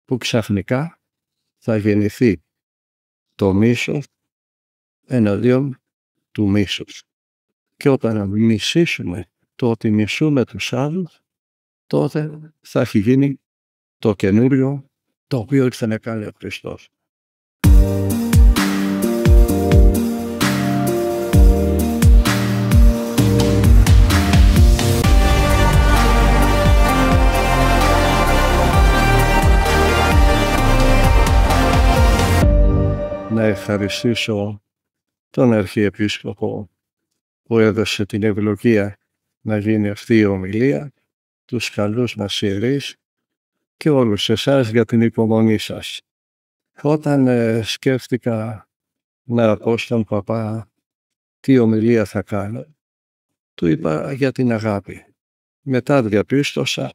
που ξαφνικά θα γεννηθεί το μίσος εναντίον του μίσους. Και όταν μισήσουμε το ότι μισούμε τους άλλους, τότε θα έχει γίνει το καινούριο το οποίο ήρθε να κάνει ο Χριστός. Να ευχαριστήσω τον Αρχιεπίσκοπο που έδωσε την ευλογία να γίνει αυτή η ομιλία, τους καλούς μας ιερείς και όλους εσάς για την υπομονή σας. Όταν σκέφτηκα να πω στον παπά τι ομιλία θα κάνω, του είπα για την αγάπη. Μετά διαπίστωσα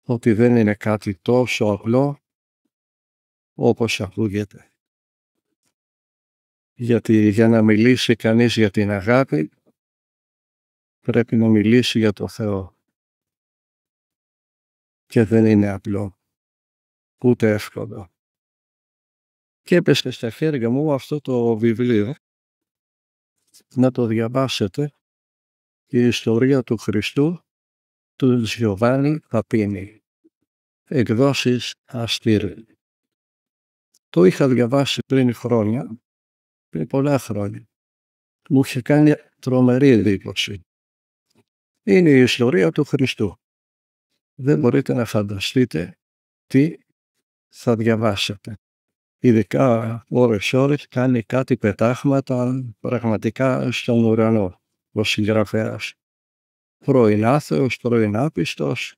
ότι δεν είναι κάτι τόσο απλό όπως ακούγεται. Γιατί για να μιλήσει κανείς για την αγάπη πρέπει να μιλήσει για το Θεό. Και δεν είναι απλό, ούτε εύκολο. Και έπεσε στα χέρια μου αυτό το βιβλίο να το διαβάσετε, η ιστορία του Χριστού του Γιωβάνι Παπίνη, εκδόσεις Αστήρη. Το είχα διαβάσει πριν χρόνια, πριν πολλά χρόνια. Μου είχε κάνει τρομερή εντύπωση. Είναι η ιστορία του Χριστού. Δεν μπορείτε να φανταστείτε τι θα διαβάσετε. Ειδικά ώρες κάνει κάτι πετάγματα πραγματικά στον ουρανό ο συγγραφέας. Πρώην άθεος, πρώην άπιστος,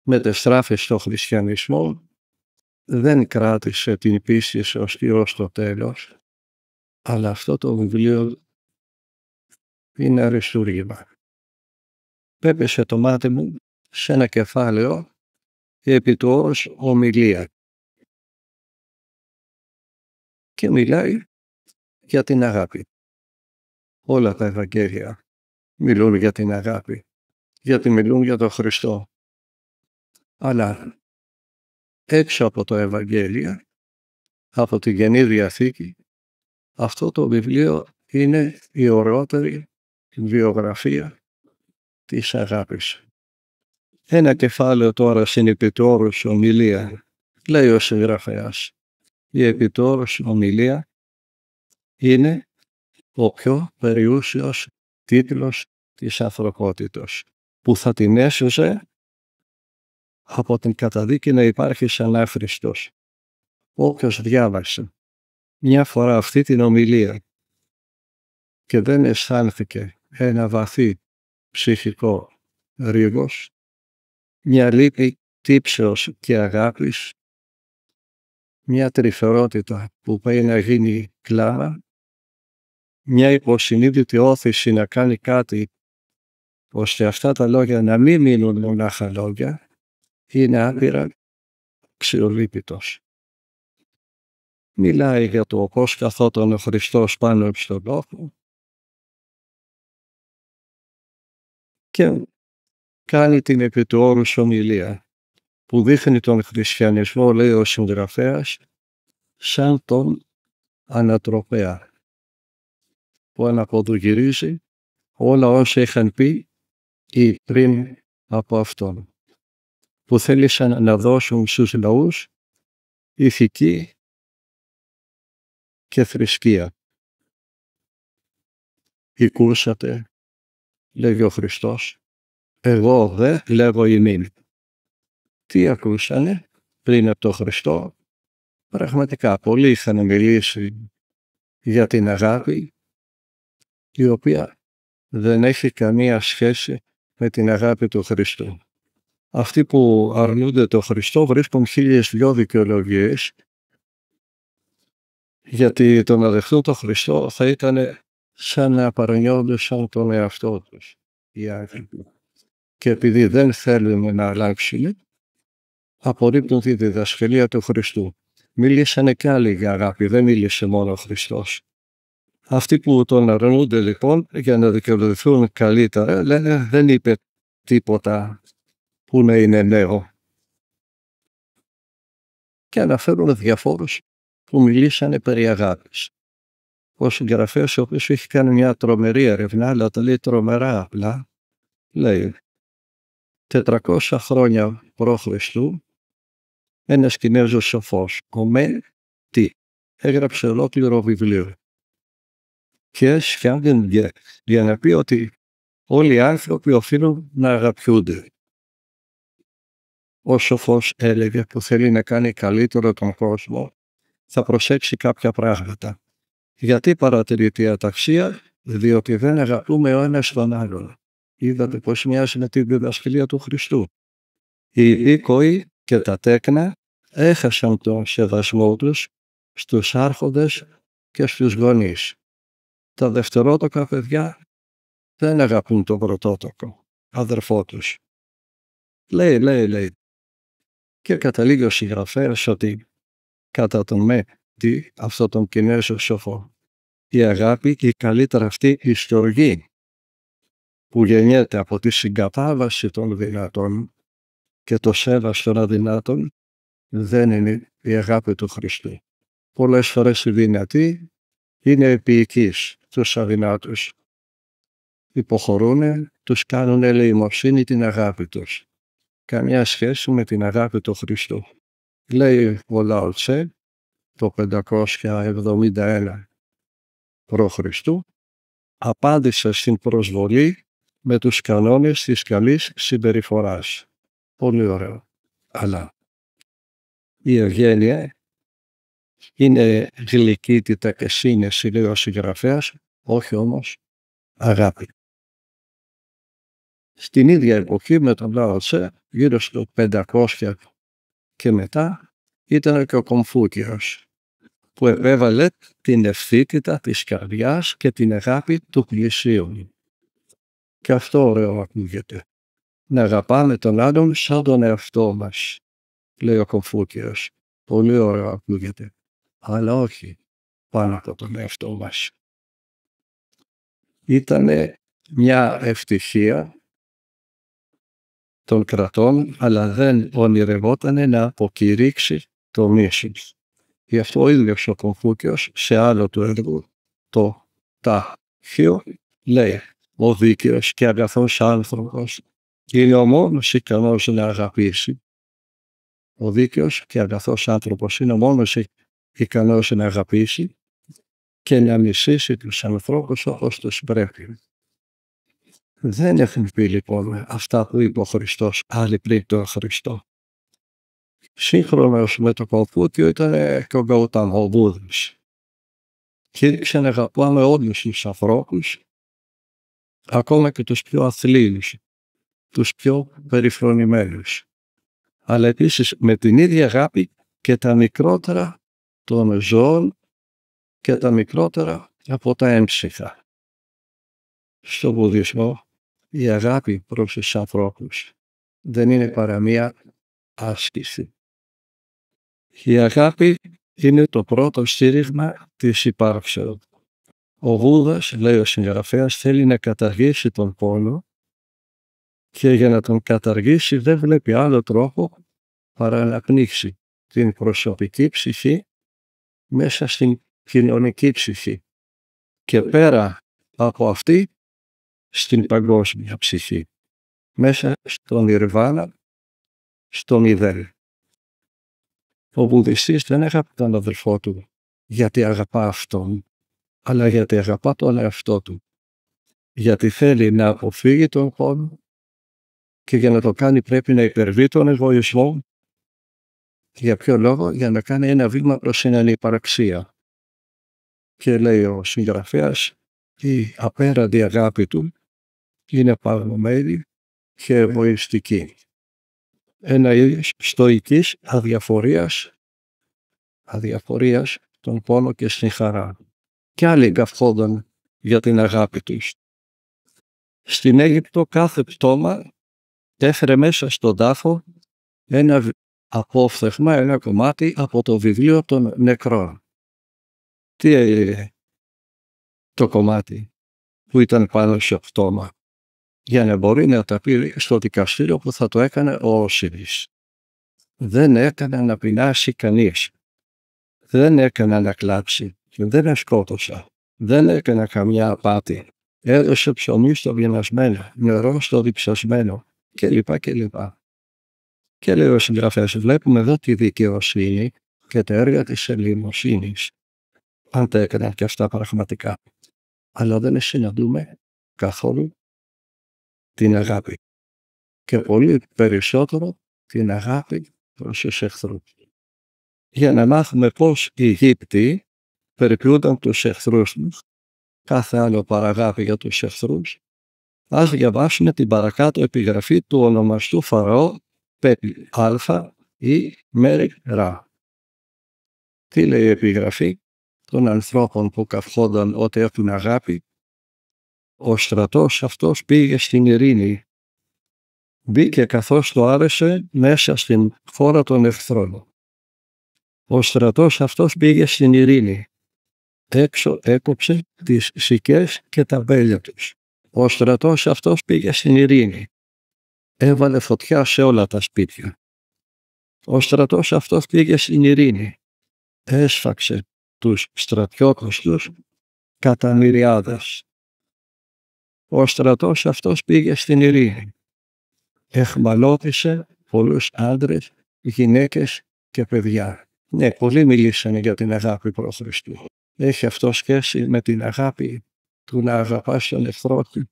μετεστράφη στο χριστιανισμό, δεν κράτησε την πίστη σωστή ως το τέλος, αλλά αυτό το βιβλίο είναι αριστούργημα. Πέπεσε το μάτι μου σε ένα κεφάλαιο επί του όρους ομιλία και μιλάει για την αγάπη. Όλα τα Ευαγγέλια μιλούν για την αγάπη, γιατί μιλούν για τον Χριστό. Αλλά έξω από το Ευαγγέλιο, από τη Καινή Διαθήκη, αυτό το βιβλίο είναι η ωραιότερη βιογραφία της αγάπης. Ένα κεφάλαιο τώρα στην επιτόρους ομιλία, λέει ο συγγραφέας. Η επιτόρους ομιλία είναι ο πιο περιούσιος τίτλος της ανθρωπότητος, που θα την έσωσε από την καταδίκη να υπάρχει σαν άφριστος. Όποιος διάβασε μια φορά αυτή την ομιλία και δεν αισθάνθηκε ένα βαθύ ψυχικό ρίγος, μια λύπη τύψεως και αγάπης, μια τρυφερότητα που πάει να γίνει κλάμα, μια υποσυνείδητη όθηση να κάνει κάτι ώστε αυτά τα λόγια να μην μείνουν μονάχα λόγια, είναι άπειρα αξιολύπητος. Μιλάει για το πώς καθόταν ο Χριστός πάνω στον τόπο και κάνει την επί του όρους ομιλία που δείχνει τον χριστιανισμό, λέει ο συγγραφέας, σαν τον ανατροπέα που αναποδογυρίζει όλα όσα είχαν πει ή πριν από αυτόν, που θέλησαν να δώσουν στους λαούς ηθική και θρησκεία. Ακούσατε, λέγει ο Χριστός, εγώ δε λέγω ημίν. Τι ακούσανε πριν από τον Χριστό? Πραγματικά πολλοί είχαν μιλήσει για την αγάπη, η οποία δεν έχει καμία σχέση με την αγάπη του Χριστού. Αυτοί που αρνούνται τον Χριστό βρίσκουν 1002 δικαιολογίες, γιατί το να δεχτούν τον Χριστό θα ήταν σαν να παρανιόντουσαν τον εαυτό τους οι άνθρωποι. Και επειδή δεν θέλουν να αλλάξουν, απορρίπτουν τη διδασκαλία του Χριστού. Μίλησανε κι άλλοι για αγάπη, δεν μίλησε μόνο ο Χριστός. Αυτοί που τον αρνούνται λοιπόν για να δικαιολογηθούν καλύτερα λένε δεν είπε τίποτα που να είναι νέο. και αναφέρουν διαφόρους που μιλήσανε περί αγάπης. Ο συγγραφέας, ο οποίος έχει κάνει μια τρομερή έρευνα, αλλά τα λέει τρομερά απλά, λέει 400 χρόνια π.Χ. ένας Κινέζος σοφός, ο Μεν Τι, έγραψε ολόκληρο βιβλίο και φτιάχνει για να πει ότι όλοι οι άνθρωποι οφείλουν να αγαπιούνται. Ο σοφός έλεγε που θέλει να κάνει καλύτερο τον κόσμο, θα προσέξει κάποια πράγματα. Γιατί παρατηρείται η αταξία? Διότι δεν αγαπούμε ο ένας τον άλλον. Είδατε πως μοιάζει με τη διδασκαλία του Χριστού. Οι οίκοοι και τα τέκνα έχασαν τον σεβασμό τους στους άρχοντες και στους γονείς. Τα δευτερότοκα παιδιά δεν αγαπούν τον πρωτότοκο αδερφό τους. Λέει. Και καταλήγει ο συγγραφέας ότι κατά τον Μέτη, αυτό τον Κινέζο σοφό, η αγάπη, η καλύτερα αυτή η στοργή που γεννιέται από τη συγκατάβαση των δυνατών και το σέβας των αδυνάτων, δεν είναι η αγάπη του Χριστού. Πολλές φορές οι δυνατοί είναι επίοικείς τους αδυνάτους. Υποχωρούνε, τους κάνουν ελεημοσύνη την αγάπη τους. Καμιά σχέση με την αγάπη του Χριστού. Λέει ο Λάο Τσε το 571 π.Χ. απάντησε στην προσβολή με τους κανόνες της καλής συμπεριφοράς. Πολύ ωραίο. Αλλά η ευγένεια είναι γλυκύτητα και σύνεση, λέει ο συγγραφέας, όχι όμως αγάπη. Στην ίδια εποχή με τον Λάο Τσε, γύρω στο 500 και μετά, ήταν και ο Κομφούκιος, που επέβαλε την ευθύτητα της καρδιάς και την αγάπη του πλησίον. Και αυτό ωραίο ακούγεται. Να αγαπάμε τον άλλον σαν τον εαυτό μας, λέει ο Κομφούκιος. Πολύ ωραίο ακούγεται. Αλλά όχι πάνω από τον εαυτό μας. Ήτανε μια ευτυχία των κρατών, αλλά δεν ονειρευότανε να αποκηρύξει το μίσος. Γι' αυτό ο ίδιος ο Κομφούκιος σε άλλο του έργο, το Ταχείο, λέει ο δίκαιος και αγαθός άνθρωπος είναι ο μόνος ικανός να αγαπήσει. Ο δίκαιος και αγαθός άνθρωπος είναι ο μόνος ικανός να αγαπήσει και να μισήσει τους ανθρώπους όπως τους πρέπει. Δεν έχουν πει λοιπόν αυτά που είπε ο Χριστός άλλοι πριν τον Χριστό. Σύγχρονος με το Κομφούκιο ήταν και ο Γκαουτάμα, ο Βούδας. Και έδειξε να αγαπάμε όλους τους ανθρώπους, ακόμα και τους πιο αθλίους, τους πιο περιφρονημένους. Αλλά επίσης με την ίδια αγάπη και τα μικρότερα των ζώων και τα μικρότερα από τα έμψυχα. Στο Βουδισμό η αγάπη προς τους ανθρώπους δεν είναι παρά μία άσκηση. Η αγάπη είναι το πρώτο στήριγμα της υπάρξεως. Ο Βούδας, λέει ο συγγραφέας, θέλει να καταργήσει τον πόνο και για να τον καταργήσει δεν βλέπει άλλο τρόπο παρά να πνίξει την προσωπική ψυχή μέσα στην κοινωνική ψυχή και πέρα από αυτή στην παγκόσμια ψυχή, μέσα στον Νιρβάνα, στο μηδέν. Ο Βουδιστής δεν αγαπά τον αδελφό του γιατί αγαπά αυτόν, αλλά γιατί αγαπά τον εαυτό του. Γιατί θέλει να αποφύγει τον πόνο και για να το κάνει πρέπει να υπερβεί τον εγωισμό. Για ποιο λόγο? Για να κάνει ένα βήμα προς την ανυπαραξία. Και λέει ο συγγραφέας, η απέραντη αγάπη του είναι παγωμένη και εγωιστική. Ένα είδος στοικής αδιαφορίας τον πόνο και στην χαρά. Και άλλοι καυχόνταν για την αγάπη τους. Στην Αίγυπτο κάθε πτώμα έφερε μέσα στον τάφο ένα απόφθεγμα, ένα κομμάτι από το βιβλίο των νεκρών. Τι έγινε το κομμάτι που ήταν πάνω στο πτώμα? Για να μπορεί να τα πει στο δικαστήριο που θα το έκανε ο Όσιρις. Δεν έκανα να πεινάσει κανείς. Δεν έκανα να κλάψει. Δεν σκότωσα. Δεν έκανα καμιά απάτη. Έδωσε ψωμί στο βιενασμένο, νερό στο διψασμένο κλπ. Και λέει ο συγγραφέας, βλέπουμε εδώ τη δικαιοσύνη και τα έργα της ελεημοσύνης. Αν τα έκαναν και αυτά πραγματικά. Αλλά δεν συναντούμε καθόλου την αγάπη. Και πολύ περισσότερο την αγάπη προς τους εχθρούς. Για να μάθουμε πώς οι Αιγύπτιοι περιποιούνταν τους εχθρούς τους, κάθε άλλο παραγάπη για τους εχθρούς, ας διαβάσουμε την παρακάτω επιγραφή του ονομαστού Φαραώ Πέπι Α ή Μέρικ Ρα. Τι λέει η επιγραφή των ανθρώπων που καυχόνταν ότι έχουν αγάπη? Ο στρατός αυτός πήγε στην ειρήνη. Μπήκε καθώς το άρεσε μέσα στην χώρα των εχθρών. Ο στρατός αυτός πήγε στην ειρήνη. Έξω έκοψε τις σικές και τα μπέλια τους. Ο στρατός αυτός πήγε στην ειρήνη. Έβαλε φωτιά σε όλα τα σπίτια. Ο στρατός αυτός πήγε στην ειρήνη. Έσφαξε τους στρατιώτες τους κατά μυριάδες. Ο στρατός αυτός πήγε στην ειρήνη. Εχμαλώτισε πολλούς άντρες, γυναίκες και παιδιά. Ναι, πολλοί μιλήσανε για την αγάπη προ Χριστού. Έχει αυτό σχέση με την αγάπη του να αγαπάς τον εχθρό του?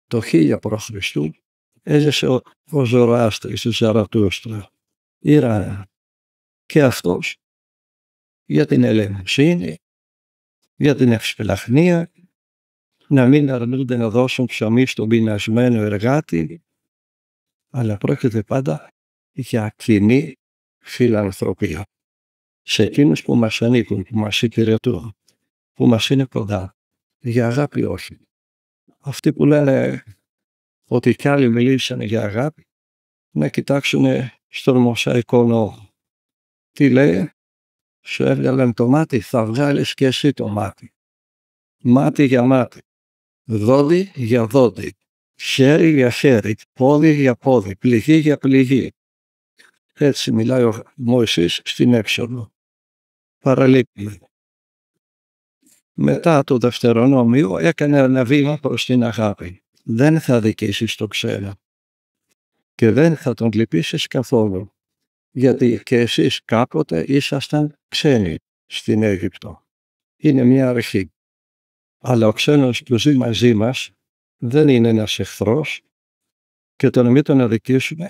Το 1000 π.Χ. έζησε ο Ζωροάστρης, ο Ζαρατούστρα. Ήρα και αυτός για την ελεημοσύνη, για την ευσπλαχνία, να μην αρνούνται να δώσουν ψωμί στον πεινασμένο εργάτη, αλλά πρόκειται πάντα για κοινή φιλανθρωπία. Σε εκείνους που μας ανήκουν, που μας υπηρετούν, που μας είναι κοντά. Για αγάπη όχι. Αυτοί που λένε ότι κι άλλοι μιλήσανε για αγάπη, να κοιτάξουν στον Μωσαϊκό νόμο. Τι λέει? Σου έβγαλαν το μάτι, θα βγάλεις και εσύ το μάτι. Μάτι για μάτι. Δόντι για δόντι. Χέρι για χέρι. Πόδι για πόδι. Πληγή για πληγή. Έτσι μιλάει ο Μωυσής στην Έξοδο. Παραλείπουμε. Μετά το Δευτερονόμιο έκανε ένα βήμα προς την αγάπη. Δεν θα δικήσεις το ξένο. Και δεν θα τον λυπήσεις καθόλου. Γιατί και εσείς κάποτε ήσασταν ξένοι στην Αίγυπτο. Είναι μια αρχή. Αλλά ο ξένος που ζει μαζί μας δεν είναι ένας εχθρός και το να μην τον αδικήσουμε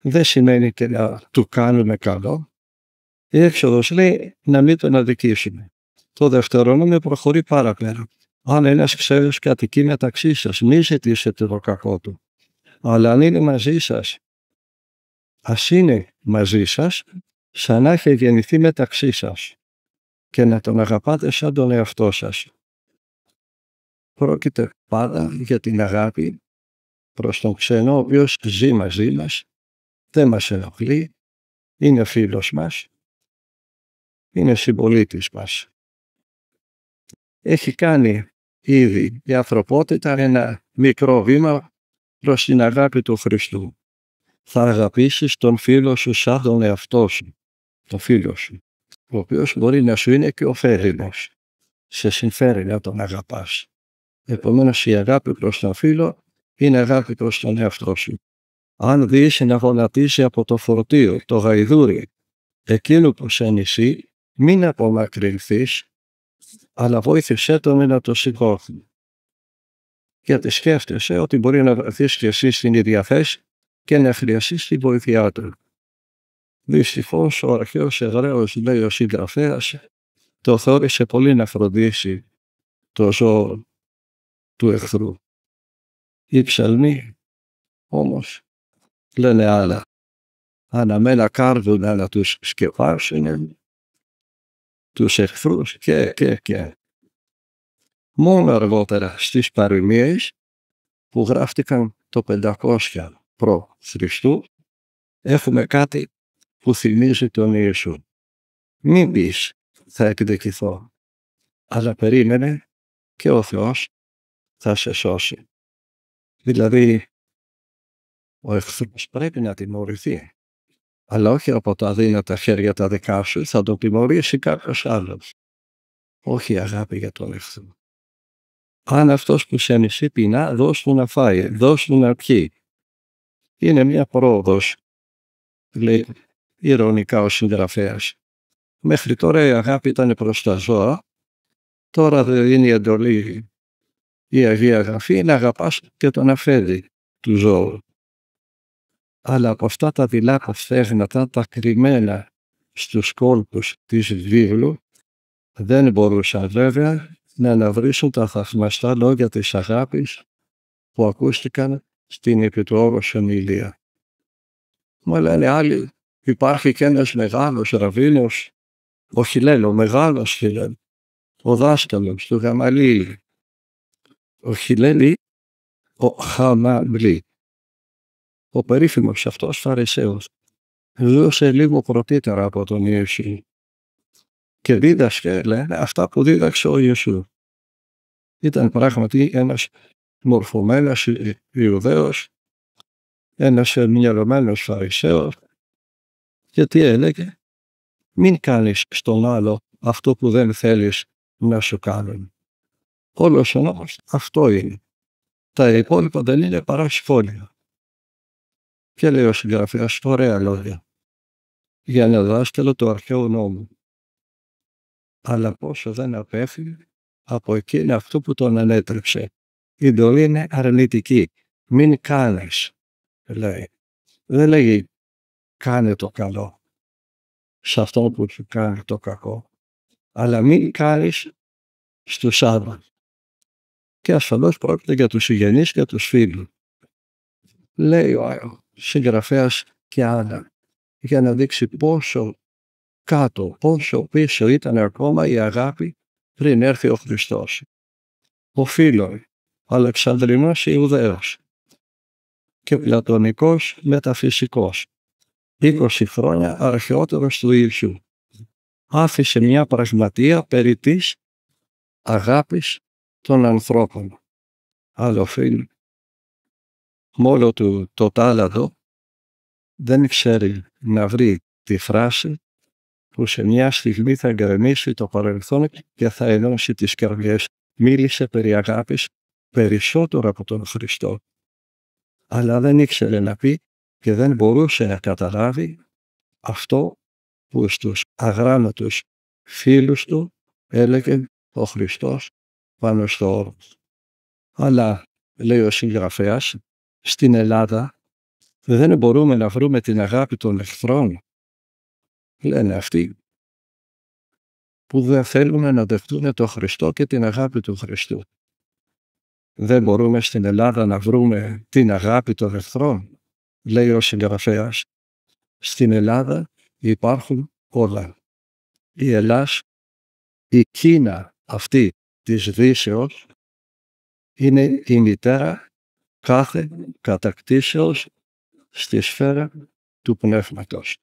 δεν σημαίνει και να του κάνουμε καλό. Η Έξοδος λέει να μην τον αδικήσουμε. Το Δευτερόνομιο προχωρεί παραπέρα. Αν ένας ξένος κατοικεί μεταξύ σας, μη ζητήσετε το κακό του. Αλλά αν είναι μαζί σας, ας είναι μαζί σας, σαν να έχει γεννηθεί μεταξύ σας και να τον αγαπάτε σαν τον εαυτό σας. Πρόκειται πάντα για την αγάπη προς τον ξένο, ο οποίος ζει μαζί μας, δεν μας ενοχλεί, είναι φίλος μας, είναι συμπολίτης μας. Έχει κάνει ήδη η ανθρωπότητα ένα μικρό βήμα προς την αγάπη του Χριστού. Θα αγαπήσεις τον φίλο σου σαν τον εαυτό σου, τον φίλο σου, ο οποίος μπορεί να σου είναι και ωφέλιμος. Σε συμφέρει να τον αγαπάς. Επομένως η αγάπη προς τον φίλο είναι αγάπη προς τον εαυτό σου. Αν δεις να γονατίζει από το φορτίο, το γαϊδούρι, εκείνο που σε νησί, μην απομακρυνθείς, αλλά βοήθησέ τον να το σηκώσει. Γιατί σκέφτεσαι ότι μπορεί να βρεθείς και εσύ στην ίδια θέση και να χρειαστείς τη βοήθειά του. Δυστυχώς ο αρχαίος Εβραίος, λέει ο συγγραφέας, το θεώρησε πολύ να φροντίσει το ζώο του εχθρού. Οι ψαλμοί όμως λένε άλλα. Αναμένα κάρδουν να τους σκεπάσουν τους εχθρούς και. Μόνο αργότερα στις παροιμίες που γράφτηκαν το 500 π.Χ. έχουμε κάτι που θυμίζει τον Ιησού. Μην πεις θα εκδικηθώ, αλλά περίμενε και ο Θεός θα σε σώσει. Δηλαδή ο εχθρός πρέπει να τιμωρηθεί. αλλά όχι από τα αδύνατα χέρια τα δικά σου, θα τον τιμωρήσει κάποιος άλλος. Όχι η αγάπη για τον εχθρό. Αν αυτός που σε ανησύει πεινά, δώσ' του να φάει, δώσ' του να πιει. Είναι μια πρόοδος, λέει ειρωνικά ο συγγραφέας. Μέχρι τώρα η αγάπη ήταν προς τα ζώα, τώρα δεν είναι η εντολή, η Αγία Γραφή, να αγαπάς και τον αφέντη του ζώου. Αλλά από αυτά τα δειλά κοφθέγνατα, τα κρυμμένα στους κόλπους της βίβλου, δεν μπορούσαν βέβαια να αναβρίσουν τα θαυμαστά λόγια της αγάπης που ακούστηκαν στην επί του όρους ομιλία. Μου λένε άλλοι, υπάρχει και ένας μεγάλος ραβίνος, ο Χιλέλ, ο μεγάλος Χιλέλ, ο δάσκαλος του Γαμαλίλ, ο Χιλέλη, ο Χαμαλή, ο περίφημος αυτός Φαρισαίος, ζούσε λίγο πρωτήτερα από τον Ιησού και δίδασκε, λένε, αυτά που δίδαξε ο Ιησού. Ήταν πράγματι ένας μορφωμένος Ιουδαίος, ένας μυαλωμένος Φαρισαίος, γιατί έλεγε, μην κάνεις στον άλλο αυτό που δεν θέλεις να σου κάνουν. Όλος ο νόμος αυτό είναι. Τα υπόλοιπα δεν είναι παρά σχόλια. Και λέει ο συγγραφέας ωραία λόγια για ένα δάσκαλο του αρχαίου νόμου. Αλλά πόσο δεν απέφυγε από εκείνη αυτό που τον ανέτρεψε. Η εντολή είναι αρνητική. Μην κάνεις, λέει. Δεν λέγει κάνε το καλό σε αυτό που σου κάνει το κακό. Αλλά μην κάνεις στους άλλους. Και ασφαλώς πρόκειται για τους συγγενείς και τους φίλους. Λέει ο συγγραφέας και άλλα για να δείξει πόσο κάτω, πόσο πίσω ήταν ακόμα η αγάπη πριν έρθει ο Χριστός. Ο Φίλων, Αλεξανδρινός Ιουδαίος και πλατωνικός μεταφυσικός, 20 χρόνια αρχαιότερος του Ιησού, άφησε μια πραγματεία περί της αγάπης των ανθρώπων. Άλλο φίλο, μόνο του το τάλαντο, δεν ξέρει να βρει τη φράση που σε μια στιγμή θα εγκρεμίσει το παρελθόν και θα ενώσει τις καρδιές. Μίλησε περί αγάπης περισσότερο από τον Χριστό, αλλά δεν ήξερε να πει και δεν μπορούσε να καταλάβει αυτό που στους αγράμματους φίλους του έλεγε ο Χριστός πάνω στο όρος. Αλλά, λέει ο συγγραφέας, στην Ελλάδα δεν μπορούμε να βρούμε την αγάπη των εχθρών. Λένε αυτοί που δεν θέλουν να δεχτούν τον Χριστό και την αγάπη του Χριστού. Δεν μπορούμε στην Ελλάδα να βρούμε την αγάπη των εχθρών, λέει ο συγγραφέας. Στην Ελλάδα υπάρχουν όλα. Η Ελλάς, η Κίνα αυτή της Δύσεως, είναι η μητέρα κάθε κατακτήσεως στη σφαίρα του πνεύματος.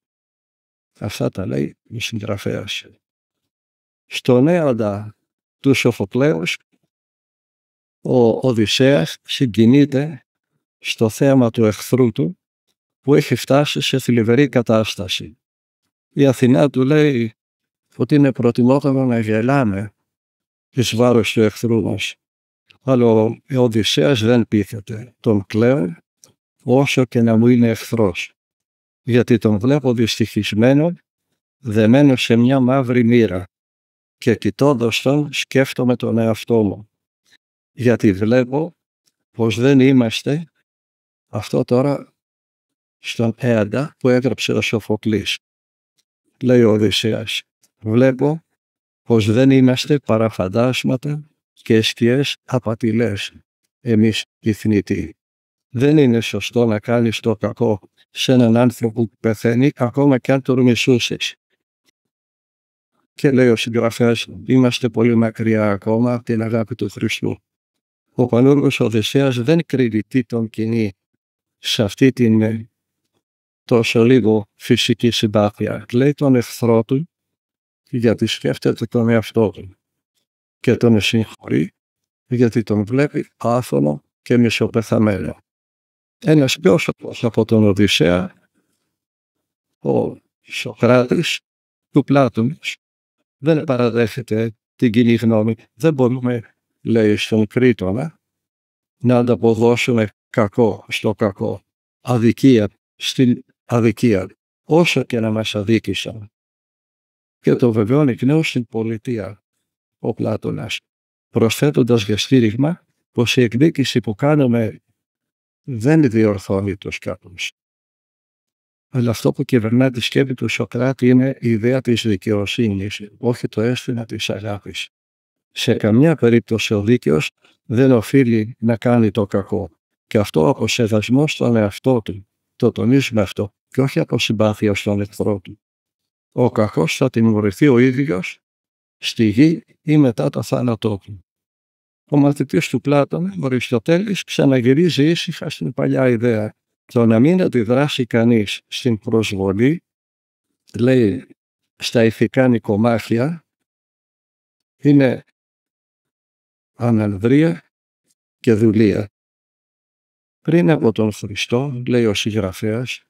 Αυτά τα λέει ο συγγραφέας. Στον έοντα του Σοφοκλέους, ο Οδυσσέας συγκινείται στο θέμα του εχθρού του που έχει φτάσει σε θλιβερή κατάσταση. Η Αθηνά του λέει ότι είναι προτιμότερο να γελάμε εις βάρος του εχθρού μας. Αλλά ο Οδυσσέας δεν πείθεται. Τον κλαίω όσο και να μου είναι εχθρός. Γιατί τον βλέπω δυστυχισμένο, δεμένο σε μια μαύρη μοίρα και κοιτώντας τον σκέφτομαι τον εαυτό μου. Γιατί βλέπω πως δεν είμαστε αυτό τώρα στον έαντα που έγραψε ο Σοφοκλής. Λέει ο Οδυσσέας, βλέπω πως δεν είμαστε παρά φαντάσματα και σκιές απατηλές εμείς οι θνητοί. Δεν είναι σωστό να κάνεις το κακό σε έναν άνθρωπο που πεθαίνει ακόμα κι αν τον μισούσες. Και λέει ο συγγραφέας, είμαστε πολύ μακριά ακόμα από την αγάπη του Χριστού. Ο πανούργος Οδυσσέας δεν κρίνει τι τον κινεί σε αυτή την τόσο λίγο φυσική συμπάθεια. Λέει τον εχθρό του γιατί σκέφτεται τον εαυτό του και τον συγχωρεί γιατί τον βλέπει άφωνο και μισοπεθαμένο. Ένας πιο σοφός από τον Οδυσσέα Ο Σωκράτης του Πλάτωνος δεν παραδέχεται την κοινή γνώμη. Δεν μπορούμε, λέει στον Κρήτονα, να ανταποδώσουμε κακό στο κακό, αδικία στην αδικία, όσο και να μας αδίκησαν. Και το βεβαιώνει εκ νέου στην πολιτεία ο Πλάτωνας, προσθέτοντας για στήριγμα πως η εκδίκηση που κάνουμε δεν διορθώνει τους κακούς. Αλλά αυτό που κυβερνά τη σκέπη του Σωκράτη είναι η ιδέα της δικαιοσύνης, όχι το αίσθημα της αγάπης. Σε καμιά περίπτωση ο δίκαιος δεν οφείλει να κάνει το κακό. Και αυτό από σεβασμό στον εαυτό του. Το τονίζουμε αυτό. Και όχι από συμπάθεια στον εχθρό του. Ο κακός θα τιμωρηθεί ο ίδιος στη γη ή μετά το θάνατό του. Ο μαθητής του Πλάτωνα, ο Αριστοτέλης, ξαναγυρίζει ήσυχα στην παλιά ιδέα. Το να μην αντιδράσει κανείς στην προσβολή, λέει στα ηθικά νοικομάχια, είναι ανανδρεία και δουλεία. Πριν από τον Χριστό, λέει ο συγγραφέας,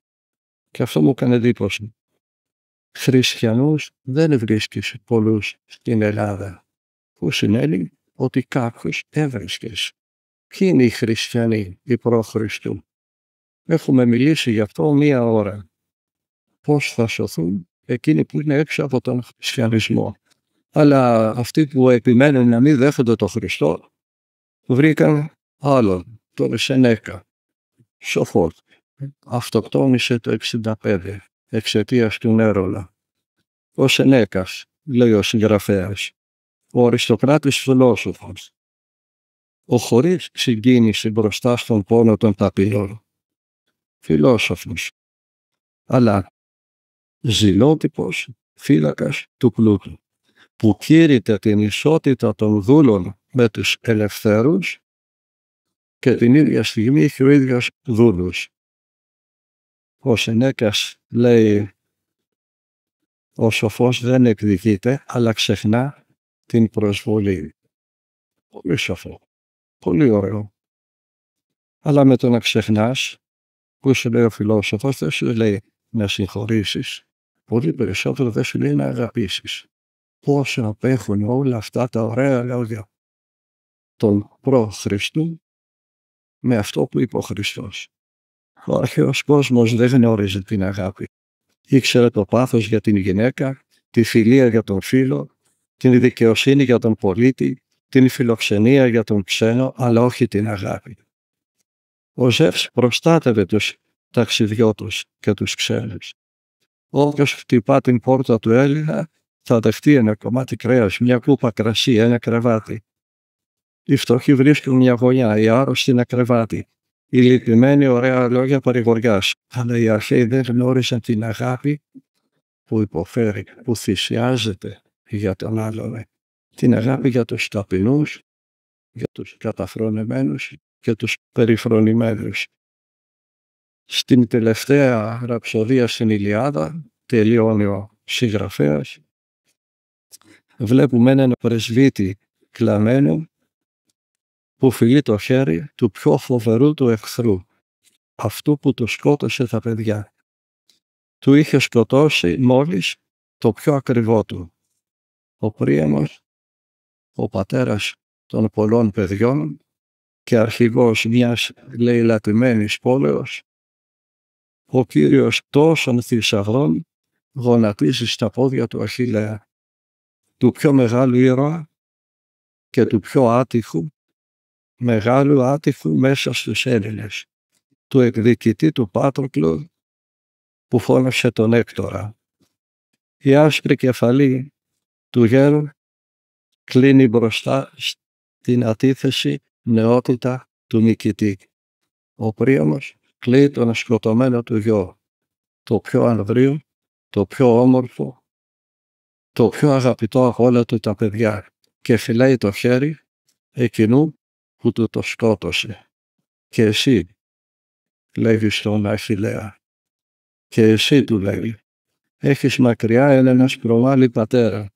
και αυτό μου έκανε εντύπωση, χριστιανούς δεν βρίσκεις πολλούς στην Ελλάδα, που συνέβη ότι κάποιους έβρισκες. Ποιοι είναι οι χριστιανοί, οι προ-Χριστού? Έχουμε μιλήσει γι' αυτό 1 ώρα. Πώς θα σωθούν εκείνοι που είναι έξω από τον χριστιανισμό? Αλλά αυτοί που επιμένουν να μην δέχονται τον Χριστό βρήκαν άλλον, τον Σενέκα, σοφός. Αυτοκτόνησε το 65 εξαιτίας του Νέρολα. Ο Σενέκας, λέει ο συγγραφέας, ο αριστοκράτης φιλόσοφος, ο χωρίς συγκίνηση μπροστά στον πόνο των ταπεινών, φιλόσοφος, αλλά ζηλότυπος φύλακας του πλούτου, που κήρυτε την ισότητα των δούλων με τους ελευθέρους και την ίδια στιγμή είχε ο ίδιος δούλους. Ο Σενέκας λέει, ο σοφός δεν εκδικείται, αλλά ξεχνά την προσβολή. Πολύ σοφό, πολύ ωραίο. Αλλά με το να ξεχνάς, που σου λέει ο φιλόσοφος, δεν σου λέει να συγχωρήσεις. Πολύ περισσότερο δεν σου λέει να αγαπήσεις. Πόσο απέχουν όλα αυτά τα ωραία λόγια των προ-Χριστού με αυτό που είπε ο Χριστός. Ο αρχαίος κόσμος δεν γνώριζε την αγάπη. Ήξερε το πάθος για την γυναίκα, τη φιλία για τον φίλο, την δικαιοσύνη για τον πολίτη, την φιλοξενία για τον ξένο, αλλά όχι την αγάπη. Ο Ζεύς προστάτευε τους ταξιδιώτες και τους ξένους. Όποιος χτυπά την πόρτα του Έλληνα θα δεχτεί ένα κομμάτι κρέας, μια κούπα κρασί, ένα κρεβάτι. Οι φτωχοί βρίσκουν μια γωνιά, οι άρρωστοι ένα κρεβάτι. Οι λυπημένοι ωραία λόγια παρηγοριάς. Αλλά οι αρχαίοι δεν γνώρισαν την αγάπη που υποφέρει, που θυσιάζεται για τον άλλον. Την αγάπη για τους ταπεινούς, για τους καταφρονεμένους και τους περιφρονημένους. Στην τελευταία ραψοδία στην Ηλιάδα, τελειώνει ο συγγραφέας, βλέπουμε έναν πρεσβύτη κλαμμένο που φιλεί το χέρι του πιο φοβερού του εχθρού, αυτού που του σκότωσε τα παιδιά. Του είχε σκοτώσει μόλις το πιο ακριβό του. Ο Πρίαμος, ο πατέρας των πολλών παιδιών και αρχηγός μιας λαιλατημένης πόλεως, ο Κύριος τόσων θησαυρών γονατίζει στα πόδια του Αχιλλέα, του πιο μεγάλου ήρωα και του πιο άτυχου, μεγάλου άτυχου μέσα στους Έλληνες, του εκδικητή του Πάτροκλου που φώναξε τον Έκτορα. Η άσπρη κεφαλή του γέρου κλείνει μπροστά στην αντίθεση νεότητα του νικητή. Ο Πρίαμος κλαίει τον σκοτωμένο του γιο, το πιο ανδρείο, το πιο όμορφο, το πιο αγαπητό από όλα του τα παιδιά, και φυλάει το χέρι εκείνου που του το σκότωσε. Και εσύ, λέει στον Αχιλλέα, και εσύ, του λέει, έχεις μακριά έναν σπρωμάλι πατέρα,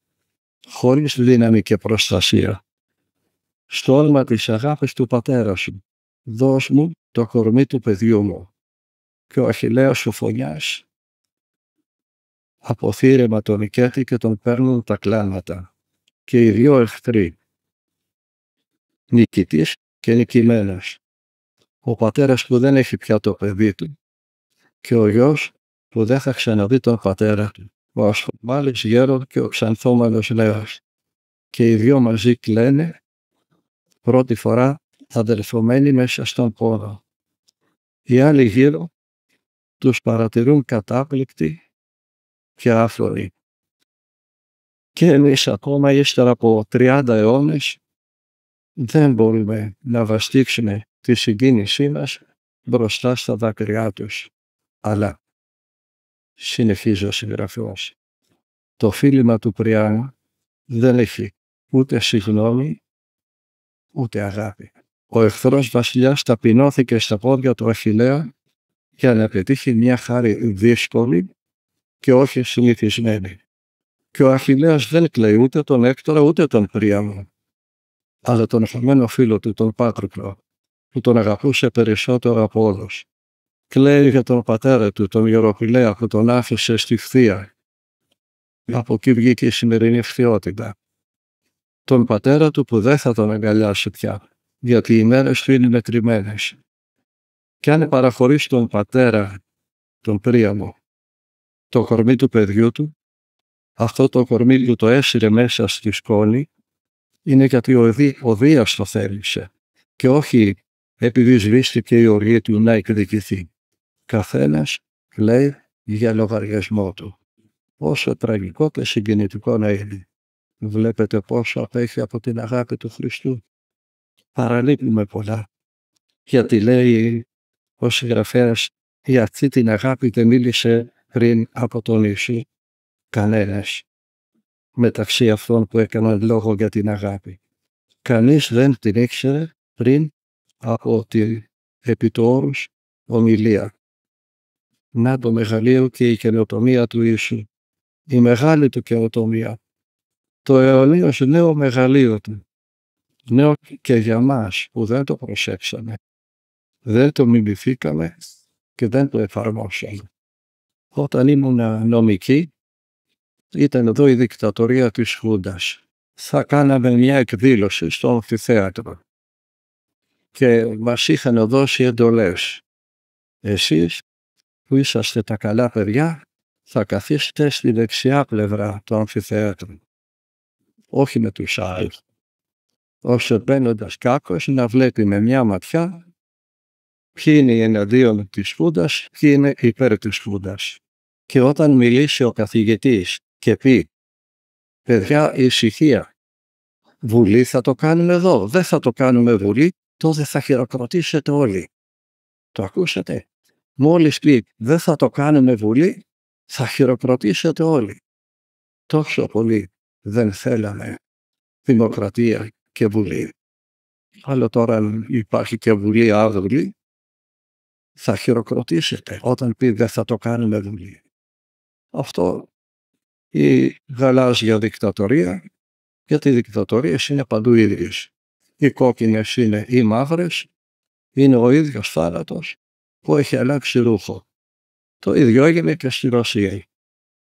χωρίς δύναμη και προστασία. Στο όνομα της αγάπης του πατέρα σου, δώσ' μου το κορμί του παιδιού μου. Και ο Αχιλλέας ο φωνιάς Από θύρεμα τον νικέτη και τον παίρνουν τα κλάματα. Και οι δυο εχθροί. Νικητής και νικημένος. Ο πατέρας που δεν έχει πια το παιδί του και ο γιος που δεν θα ξαναδεί τον πατέρα του. Ο ασφαλμάλης γέρον και ο ξανθόμαλος νέος. Και οι δυο μαζί κλαίνε πρώτη φορά αδελφωμένοι μέσα στον πόνο. Οι άλλοι γύρω τους παρατηρούν κατάπληκτοι και άφρονοι. Και εμείς ακόμα ύστερα από 30 αιώνες δεν μπορούμε να βαστίξουμε τη συγκίνησή μας μπροστά στα δάκρυά τους. Αλλά, συνεχίζει ο συγγραφέας, το φίλημα του Πριάνου δεν έχει ούτε συγγνώμη ούτε αγάπη. Ο εχθρός βασιλιάς ταπεινώθηκε στα πόδια του Αχιλλέα για να πετύχει μια χάρη δύσκολη και όχι συνηθισμένη. Και ο Αχιλλέας δεν κλαίει ούτε τον Έκτορα ούτε τον Πριάμο, αλλά τον χαμένο φίλο του, τον Πάτροκλο, που τον αγαπούσε περισσότερο από όλους. Κλαίει για τον πατέρα του, τον Ιεροπηλέα, που τον άφησε στη Φθία. Από εκεί βγήκε η σημερινή φθιότητα. Τον πατέρα του που δεν θα τον αγκαλιάσει πια, γιατί οι μέρες του είναι μετρημένες. Και αν παραχωρήσει τον πατέρα, τον Πρίαμο, το κορμί του παιδιού του, αυτό το κορμί του το έσυρε μέσα στη σκόνη, είναι γιατί ο Δίας το θέλησε και όχι επειδή σβήστηκε η οργή του να εκδικηθεί. Καθένας λέει για λογαριασμό του. Όσο τραγικό και συγκινητικό να είναι. Βλέπετε πόσο απέχει από την αγάπη του Χριστού. Παραλείπουμε πολλά. Γιατί λέει ο συγγραφέας, για αυτή την αγάπη δεν μίλησε πριν από τον Ιησού κανένας. Μεταξύ αυτών που έκαναν λόγο για την αγάπη. Κανείς δεν την ήξερε πριν από την επί του όρους ομιλία. Να το μεγαλείο και η καινοτομία του Ιησού. Η μεγάλη του καινοτομία. Το αιωνίως νέο μεγαλείο του. Νέο και για μας που δεν το προσέξαμε. Δεν το μιμηθήκαμε και δεν το εφαρμόσαμε. Όταν ήμουν νομική, ήταν εδώ η δικτατορία της Χούντας. Θα κάναμε μια εκδήλωση στο αμφιθέατρο και μας είχαν δώσει εντολές. Εσείς που είσαστε τα καλά παιδιά θα καθίσετε στη δεξιά πλευρά του αμφιθέατρου, όχι με τους άλλους. Όσο μπαίνοντας κάποιος να βλέπει με μια ματιά ποιοι είναι οι εναντίον της Χούντας, ποιοι είναι υπέρ της Χούντας. Και όταν μιλήσει ο καθηγητής και πει «Παιδιά, ησυχία, Βουλή θα το κάνουμε εδώ, δεν θα το κάνουμε Βουλή, τότε θα χειροκροτήσετε όλοι». Το ακούσατε? Μόλις πει «δεν θα το κάνουμε Βουλή», θα χειροκροτήσετε όλοι. Τόσο πολύ δεν θέλαμε δημοκρατία και Βουλή. Αλλά τώρα υπάρχει και Βουλή άδουλη, θα χειροκροτήσετε όταν πει «δεν θα το κάνουμε Βουλή». Αυτό η γαλάζια δικτατορία, γιατί οι δικτατορίες είναι παντού ίδιες. Οι κόκκινες είναι οι μαύρες, είναι ο ίδιος θάνατος που έχει αλλάξει ρούχο. Το ίδιο έγινε και στη Ρωσία.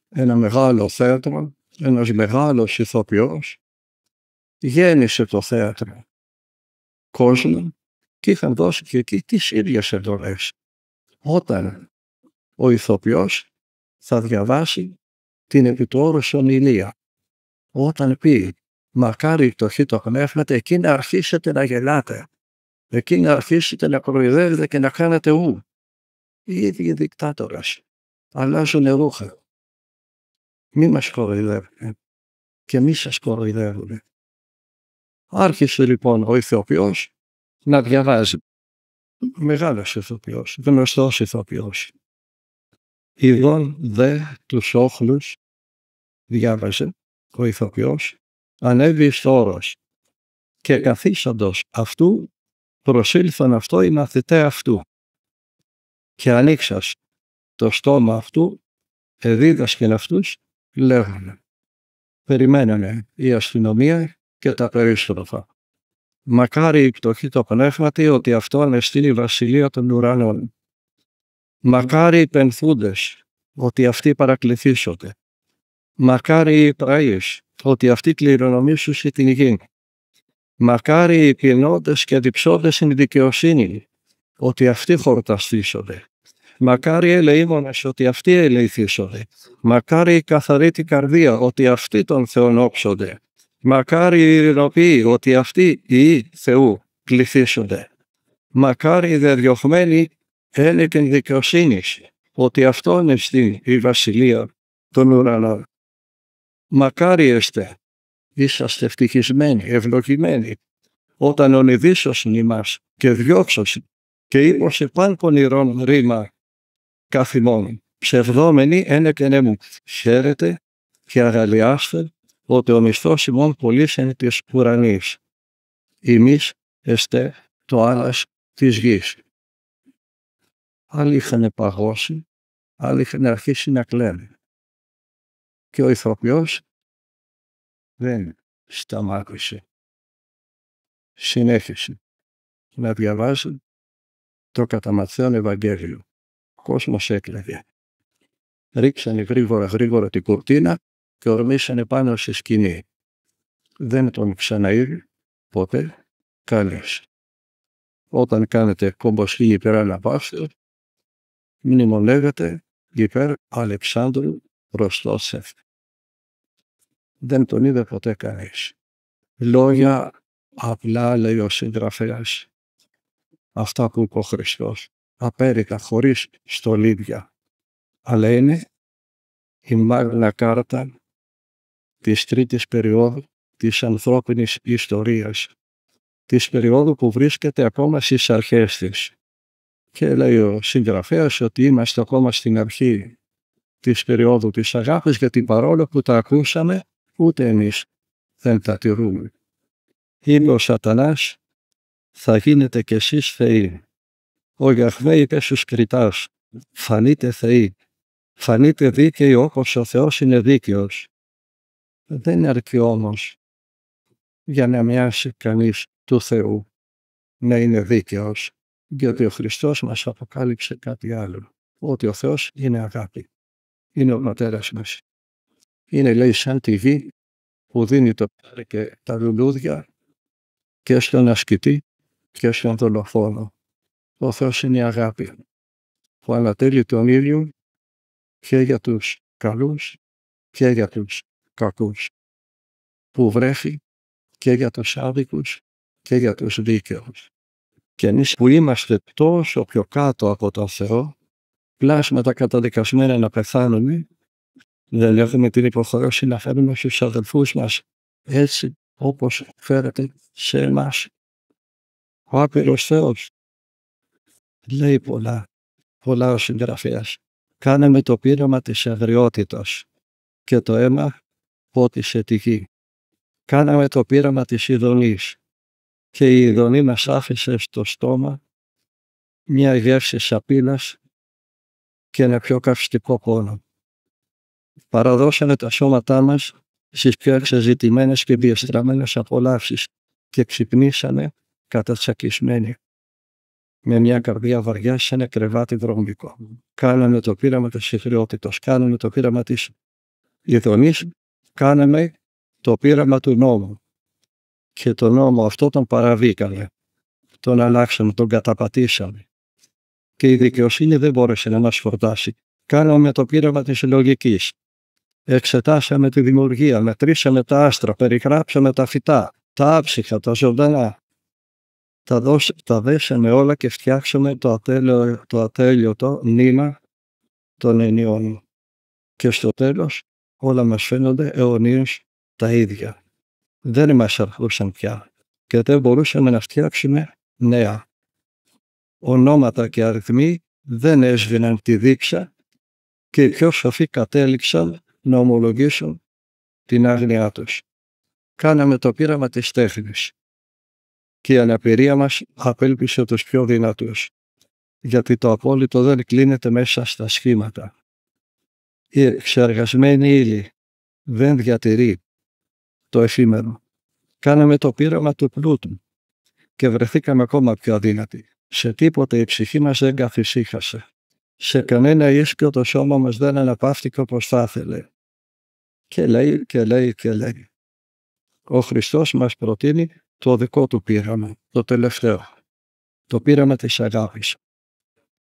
Ένα μεγάλο θέατρο, ένας μεγάλος ηθοποιός γέννησε το θέατρο κόσμο και είχαν δώσει και εκεί τις ίδιες εντολές. Όταν ο ηθοποιός θα διαβάσει την επί του όρους ομιλία, όταν πει «μακάρι φτωχοί το πνεύματα», εκεί να αρχίσετε να γελάτε, εκεί να αρχίσετε να κοροϊδεύετε και να κάνετε ου. Οι ίδιοι δικτάτορες αλλάζουν ρούχα. Μη μας κοροϊδεύετε και μη σας κοροϊδεύουν. Άρχισε λοιπόν ο ηθοποιός να διαβάζει. Μεγάλος ηθοποιός, γνωστός ηθοποιός. Ειδών δε τους όχλους, διάβαζε ο ηθοποιός, ανέβη στο όρος και καθίσαντος αυτού προσήλθαν αυτό οι μαθητέ αυτού και ανοίξας το στόμα αυτού εδίδασκεν αυτούς λέγανε. Περιμένανε η αστυνομία και τα περίστροφα. Μακάρι η πτωχή το πνεύματι ότι αυτόν εστίν η βασιλεία των ουρανών. Μακάρι οι πενθούντες ότι αυτοί παρακληθήσονται. Μακάρι οι πραείς, ότι αυτοί κληρονομήσουσι την γη. Μακάρι οι πεινώντες και διψώντες στην δικαιοσύνη, ότι αυτοί χορταστήσονται. Μακάρι οι ελεήμονες, ότι αυτοί ελεηθήσονται. Μακάρι οι καθαροί την καρδία, ότι αυτοί τον Θεόν όψονται. Μακάρι οι ειρηνοποιοί, ότι αυτοί οι Θεού πληθύσονται. Μακάρι οι διαδιωγμένοι ένι την δικαιοσύνη, ότι αυτό είναι η βασιλεία των ουρανών. Μακάρι εστε, είσαστε ευτυχισμένοι, ευλογημένοι, όταν ονειδήσωσιν ημάς και διώξωσιν και είπωσε παν πονηρών ρήμα καθημών, ψευδόμενοι ένεκεν μου. Χαίρετε και αγαλιάστε, ότι ο μισθός ημών πολύς είναι της ουρανής. Ημείς εστε το άλλας της γης. Άλλοι είχαν παγώσει, άλλοι είχαν αρχίσει να κλαίνουν. Και ο ηθοποιός δεν σταμάτησε. Συνέχισε να διαβάζει το κατά Ματθαίον Ευαγγέλιο. Ο κόσμος έκλαιγε. Ρίξανε γρήγορα την κουρτίνα και ορμήσανε πάνω στη σκηνή. Δεν τον ξαναείδε ποτέ κανείς. Όταν κάνετε κομποσχή υπέρ αναπαύσεως, μνημονεύετε υπέρ Αλεξάνδρου Ροστόσεφ. Δεν τον είδε ποτέ κανείς. Λόγια απλά, λέει ο συγγραφέας, αυτά που είπε ο Χριστός, απέριτα, χωρίς στολίδια, αλλά είναι η Μάγνα Κάρτα της τρίτης περίοδου της ανθρώπινης ιστορίας, της περίοδου που βρίσκεται ακόμα στις αρχές της. Και λέει ο συγγραφέας ότι είμαστε ακόμα στην αρχή της περίοδου της αγάπης, γιατί παρόλο που τα ακούσαμε, ούτε εμείς δεν τα τηρούμε. Είπε ο Σατανάς, θα γίνετε κι εσείς θεοί. Ο Γιαχβέ είπε στους κριτάς, φανείτε θεοί, φανείτε δίκαιοι όπως ο Θεός είναι δίκαιος. Δεν αρκεί όμως για να μοιάσει κανείς του Θεού να είναι δίκαιος, γιατί ο Χριστός μας αποκάλυψε κάτι άλλο, ότι ο Θεός είναι αγάπη, είναι ο πατέρας μας. Είναι, λέει, σαν τη γη που δίνει το πάρει και τα λουλούδια και στον ασκητή και στον δολοφόνο. Ο Θεός είναι η αγάπη που ανατέλει τον ήλιο και για τους καλούς και για τους κακούς, που βρέφει και για τους άδικους και για τους δίκαιους. Και εμείς που είμαστε τόσο πιο κάτω από τον Θεό, πλάσματα καταδικασμένα να πεθάνουμε, δεν έχουμε την υποχρέωση να φέρουμε στους αδελφούς μας έτσι όπως φέρεται σε εμάς. Ο άπειρος Θεός λέει πολλά ο συγγραφέας. Κάναμε το πείραμα της αγριότητας και το αίμα πότισε τη γη. Κάναμε το πείραμα της ειδονής και η ειδονή μας άφησε στο στόμα μια γεύση σαπίλας και ένα πιο καυστικό πόνο. Παραδώσαμε τα σώματά μας στις πιο εξεζητημένες και διεστραμμένες απολαύσεις και ξυπνήσαμε κατατσακισμένοι με μια καρδιά βαριά σε ένα κρεβάτι δρομικό. Κάναμε το πείραμα της ιδρυότητος, κάναμε το πείραμα της ειδονής, κάναμε το πείραμα του νόμου. Και τον νόμο αυτό τον παραβήκαμε, τον αλλάξαμε, τον καταπατήσαμε. Και η δικαιοσύνη δεν μπόρεσε να μας φορτάσει. Κάναμε το πείραμα της λογικής. Εξετάσαμε τη δημιουργία, μετρήσαμε τα άστρα, περιγράψαμε τα φυτά, τα άψυχα, τα ζωντανά. Τα δέσαμε όλα και φτιάξαμε το ατέλειωτο νήμα των αιωνίων. Και στο τέλος όλα μας φαίνονται αιωνίως τα ίδια. Δεν μας αρκούσαν πια και δεν μπορούσαμε να φτιάξουμε νέα. Ονόματα και αριθμοί δεν έσβηναν τη δίψα και οι πιο σοφοί κατέληξαν να ομολογήσουν την άγνοιά τους. Κάναμε το πείραμα της τέχνης και η αναπηρία μας απέλπισε τους πιο δυνατούς, γιατί το απόλυτο δεν κλείνεται μέσα στα σχήματα. Η εξεργασμένη ύλη δεν διατηρεί το εφήμερο. Κάναμε το πείραμα του πλούτου και βρεθήκαμε ακόμα πιο αδύνατοι. Σε τίποτε η ψυχή μας δεν καθησύχασε. Σε κανένα ίσκιο το σώμα μας δεν αναπαύτηκε όπως θα ήθελε. Και λέει. Ο Χριστός μας προτείνει το δικό του πείραμα, το τελευταίο. Το πείραμα της αγάπης.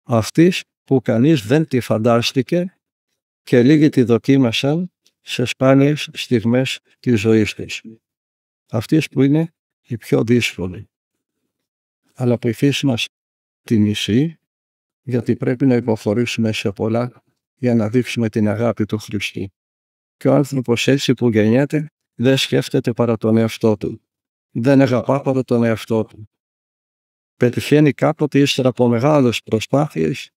Αυτής που κανείς δεν τη φαντάστηκε και λίγοι τη δοκίμασαν σε σπάνιες στιγμές της ζωής της. Αυτής που είναι η πιο δύσκολη. Αλλά που η φύση μας τη μισεί, γιατί πρέπει να υποχωρήσουμε σε πολλά για να δείξουμε την αγάπη του Χριστού. Και ο άνθρωπος έτσι που γεννιέται δεν σκέφτεται παρά τον εαυτό του. Δεν αγαπά παρά τον εαυτό του. Πετυχαίνει κάποτε ύστερα από μεγάλες προσπάθειες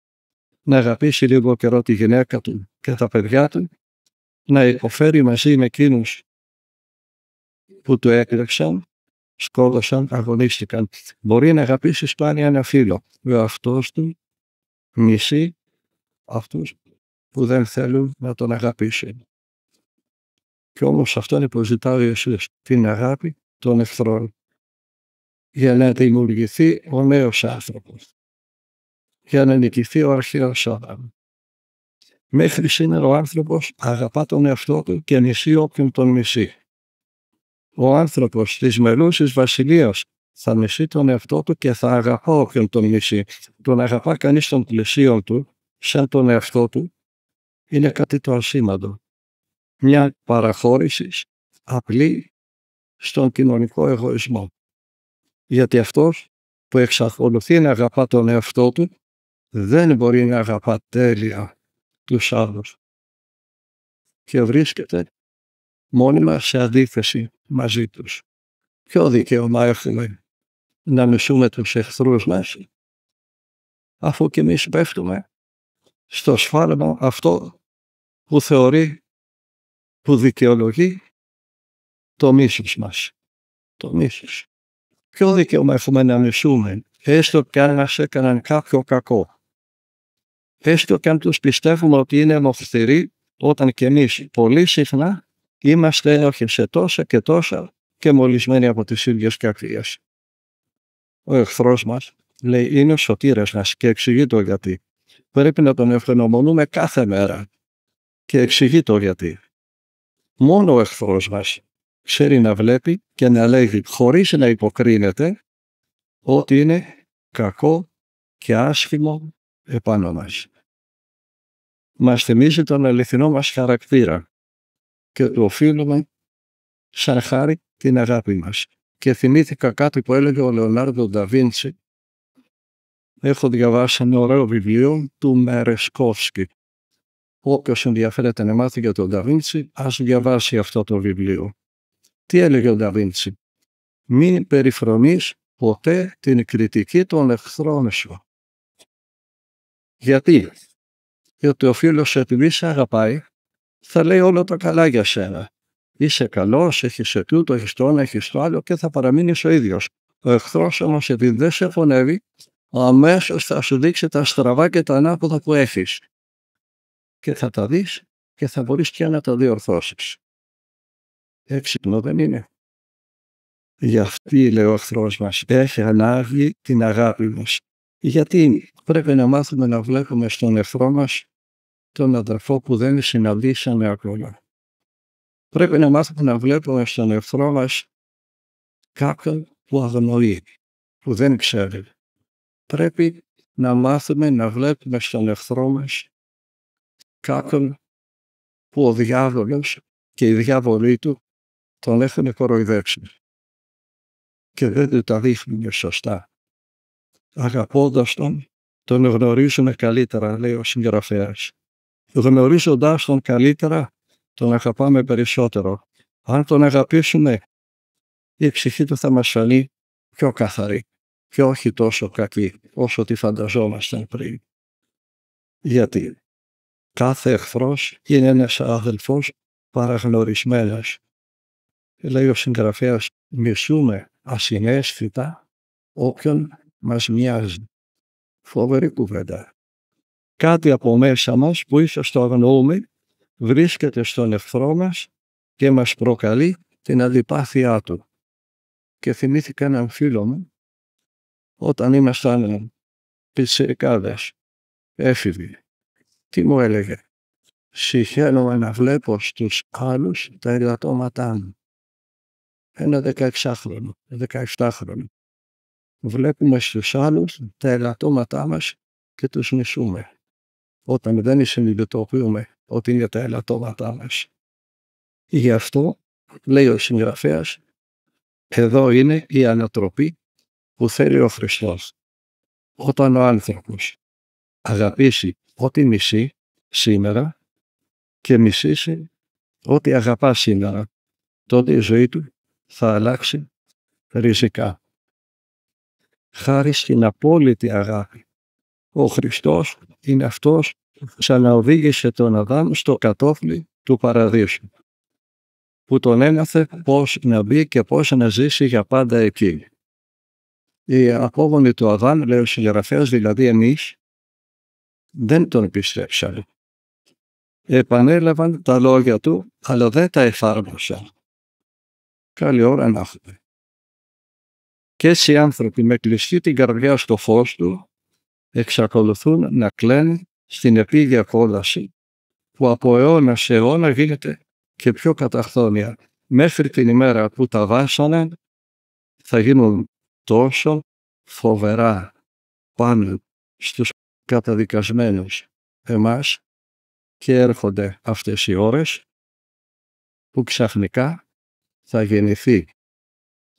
να αγαπήσει λίγο καιρό τη γυναίκα του και τα παιδιά του, να υποφέρει μαζί με εκείνους που του έκλεξαν, σκότωσαν, αγωνίστηκαν. Μπορεί να αγαπήσει σπάνια ένα φίλο. Ο αυτός του μισεί αυτούς που δεν θέλουν να τον αγαπήσουν. Και όμως αυτό είναι που ζητάει ο Ιησούς, την αγάπη των εχθρών, για να δημιουργηθεί ο νέος άνθρωπος, για να νικηθεί ο αρχαίος Άδαμ. Μέχρι σήμερα ο άνθρωπος αγαπά τον εαυτό του και μισεί όποιον τον μισεί. Ο άνθρωπος της μελούσης βασιλείας θα μισεί τον εαυτό του και θα αγαπά όποιον τον μισεί. Τον αγαπά κανείς των πλησίων του, σαν τον εαυτό του, είναι κάτι το ασήμαντο. Μια παραχώρηση απλή στον κοινωνικό εγωισμό. Γιατί αυτός που εξακολουθεί να αγαπά τον εαυτό του δεν μπορεί να αγαπά τέλεια τους άλλους και βρίσκεται μόνιμα σε αντίθεση μαζί τους. Ποιο δικαίωμα έχουμε να μισούμε τους εχθρούς μας, αφού και εμείς πέφτουμε στο σφάλμα αυτό που θεωρεί, που δικαιολογεί το μίσος μας. Το μίσος. Ποιο δικαίωμα έχουμε να μισούμε, έστω και αν μας έκαναν κάποιο κακό. Έστω και αν τους πιστεύουμε ότι είναι αιμοφθηροί, όταν και εμείς πολύ συχνά είμαστε ένοχοι σε τόσα και τόσα και μολυσμένοι από τις ίδιες κακίες. Ο εχθρός μας λέει είναι ο σωτήρας μας και εξηγεί το γιατί. Πρέπει να τον ευγνωμονούμε κάθε μέρα και εξηγεί το γιατί. Μόνο ο εχθρός μας ξέρει να βλέπει και να λέγει χωρίς να υποκρίνεται ότι είναι κακό και άσχημο επάνω μας. Μας θυμίζει τον αληθινό μας χαρακτήρα και του οφείλουμε σαν χάρη την αγάπη μας. Και θυμήθηκα κάτι που έλεγε ο Λεωνάρντο ντα Βίντσι. Έχω διαβάσει ένα ωραίο βιβλίο του Μερεσκόφσκι. Όποιος ενδιαφέρεται να μάθει για τον Ντα Βίντσι, ας διαβάσει αυτό το βιβλίο. Τι έλεγε ο Ντα Βίντσι? Μην περιφρονείς ποτέ την κριτική των εχθρών σου. Γιατί? Γιατί ο φίλος επειδή σε αγαπάει, θα λέει όλα τα καλά για σένα. Είσαι καλός, έχεις τούτο, έχεις το ένα, έχεις το άλλο και θα παραμείνεις ο ίδιος. Ο εχθρός όμως επειδή δεν σε φωνεύει, αμέσως θα σου δείξει τα στραβά και τα ανάποδα που έχεις. Και θα τα δεις και θα μπορείς και να τα διορθώσεις. Έξυπνο δεν είναι? Γι' αυτή λέει ο εχθρός μας, έχει ανάγκη την αγάπη μας. Γιατί πρέπει να μάθουμε να βλέπουμε στον εχθρό μας τον αδερφό που δεν συναντήσαμε ακόμα. Πρέπει να μάθουμε να βλέπουμε στον εχθρό μας κάποιον που αγνοεί, που δεν ξέρει. Πρέπει να μάθουμε να βλέπουμε στον εχθρό μας κάποιον που ο διάβολος και οι διάβολοι του τον έχουν κοροϊδέψει και δεν του τα δείχνουν σωστά. Αγαπώντας τον γνωρίζουμε καλύτερα, λέει ο συγγραφέας. Γνωρίζοντας τον καλύτερα, τον αγαπάμε περισσότερο. Αν τον αγαπήσουμε, η ψυχή του θα μας φανεί πιο καθαρή και όχι τόσο κακή όσο τη φανταζόμασταν πριν. Γιατί κάθε εχθρός είναι ένας αδελφός παραγνωρισμένος. Λέει ο συγγραφέας, μισούμε ασυναίσθητα όποιον μας μοιάζει. Φοβερή κουβέντα. Κάτι από μέσα μας που ίσως το αγνοούμε βρίσκεται στον εχθρό μας και μας προκαλεί την αντιπάθειά του. Και θυμήθηκα έναν φίλο μου όταν ήμασταν πιτσιρικάδες, έφηβοι. Τι μου έλεγε? συχαίνομαι να βλέπω στους άλλους τα ελαττώματά μου. Ένα 16χρονο, 17χρονο. Βλέπουμε στους άλλους τα ελαττώματά μας και τους μισούμε, όταν δεν συνειδητοποιούμε ότι είναι τα ελαττώματά μας. Γι' αυτό, λέει ο συγγραφέας, εδώ είναι η ανατροπή που θέλει ο Χριστός. Όταν ο άνθρωπος αγαπήσει ό,τι μισεί σήμερα και μισήσει ό,τι αγαπά σήμερα, τότε η ζωή του θα αλλάξει ριζικά. Χάρη στην απόλυτη αγάπη. Ο Χριστός είναι αυτός που ξαναοδήγησε τον Αδάμ στο κατόφλι του παραδείσου, που τον έμαθε πώς να μπει και πώς να ζήσει για πάντα εκεί. Οι απόγονοι του Αδάμ, λέει ο συγγραφέας, δηλαδή εμείς, δεν τον πιστέψαν. Επανέλαβαν τα λόγια του, αλλά δεν τα εφάρμοσαν. Καλή ώρα να έχουμε. Και έτσι οι άνθρωποι με κλειστή την καρδιά στο φως του εξακολουθούν να κλαίνουν στην επίγεια κόλαση που από αιώνα σε αιώνα γίνεται και πιο καταχθόνια. Μέχρι την ημέρα που τα βάσανε θα γίνουν τόσο φοβερά πάνω στους καταδικασμένους εμάς και έρχονται αυτές οι ώρες που ξαφνικά θα γεννηθεί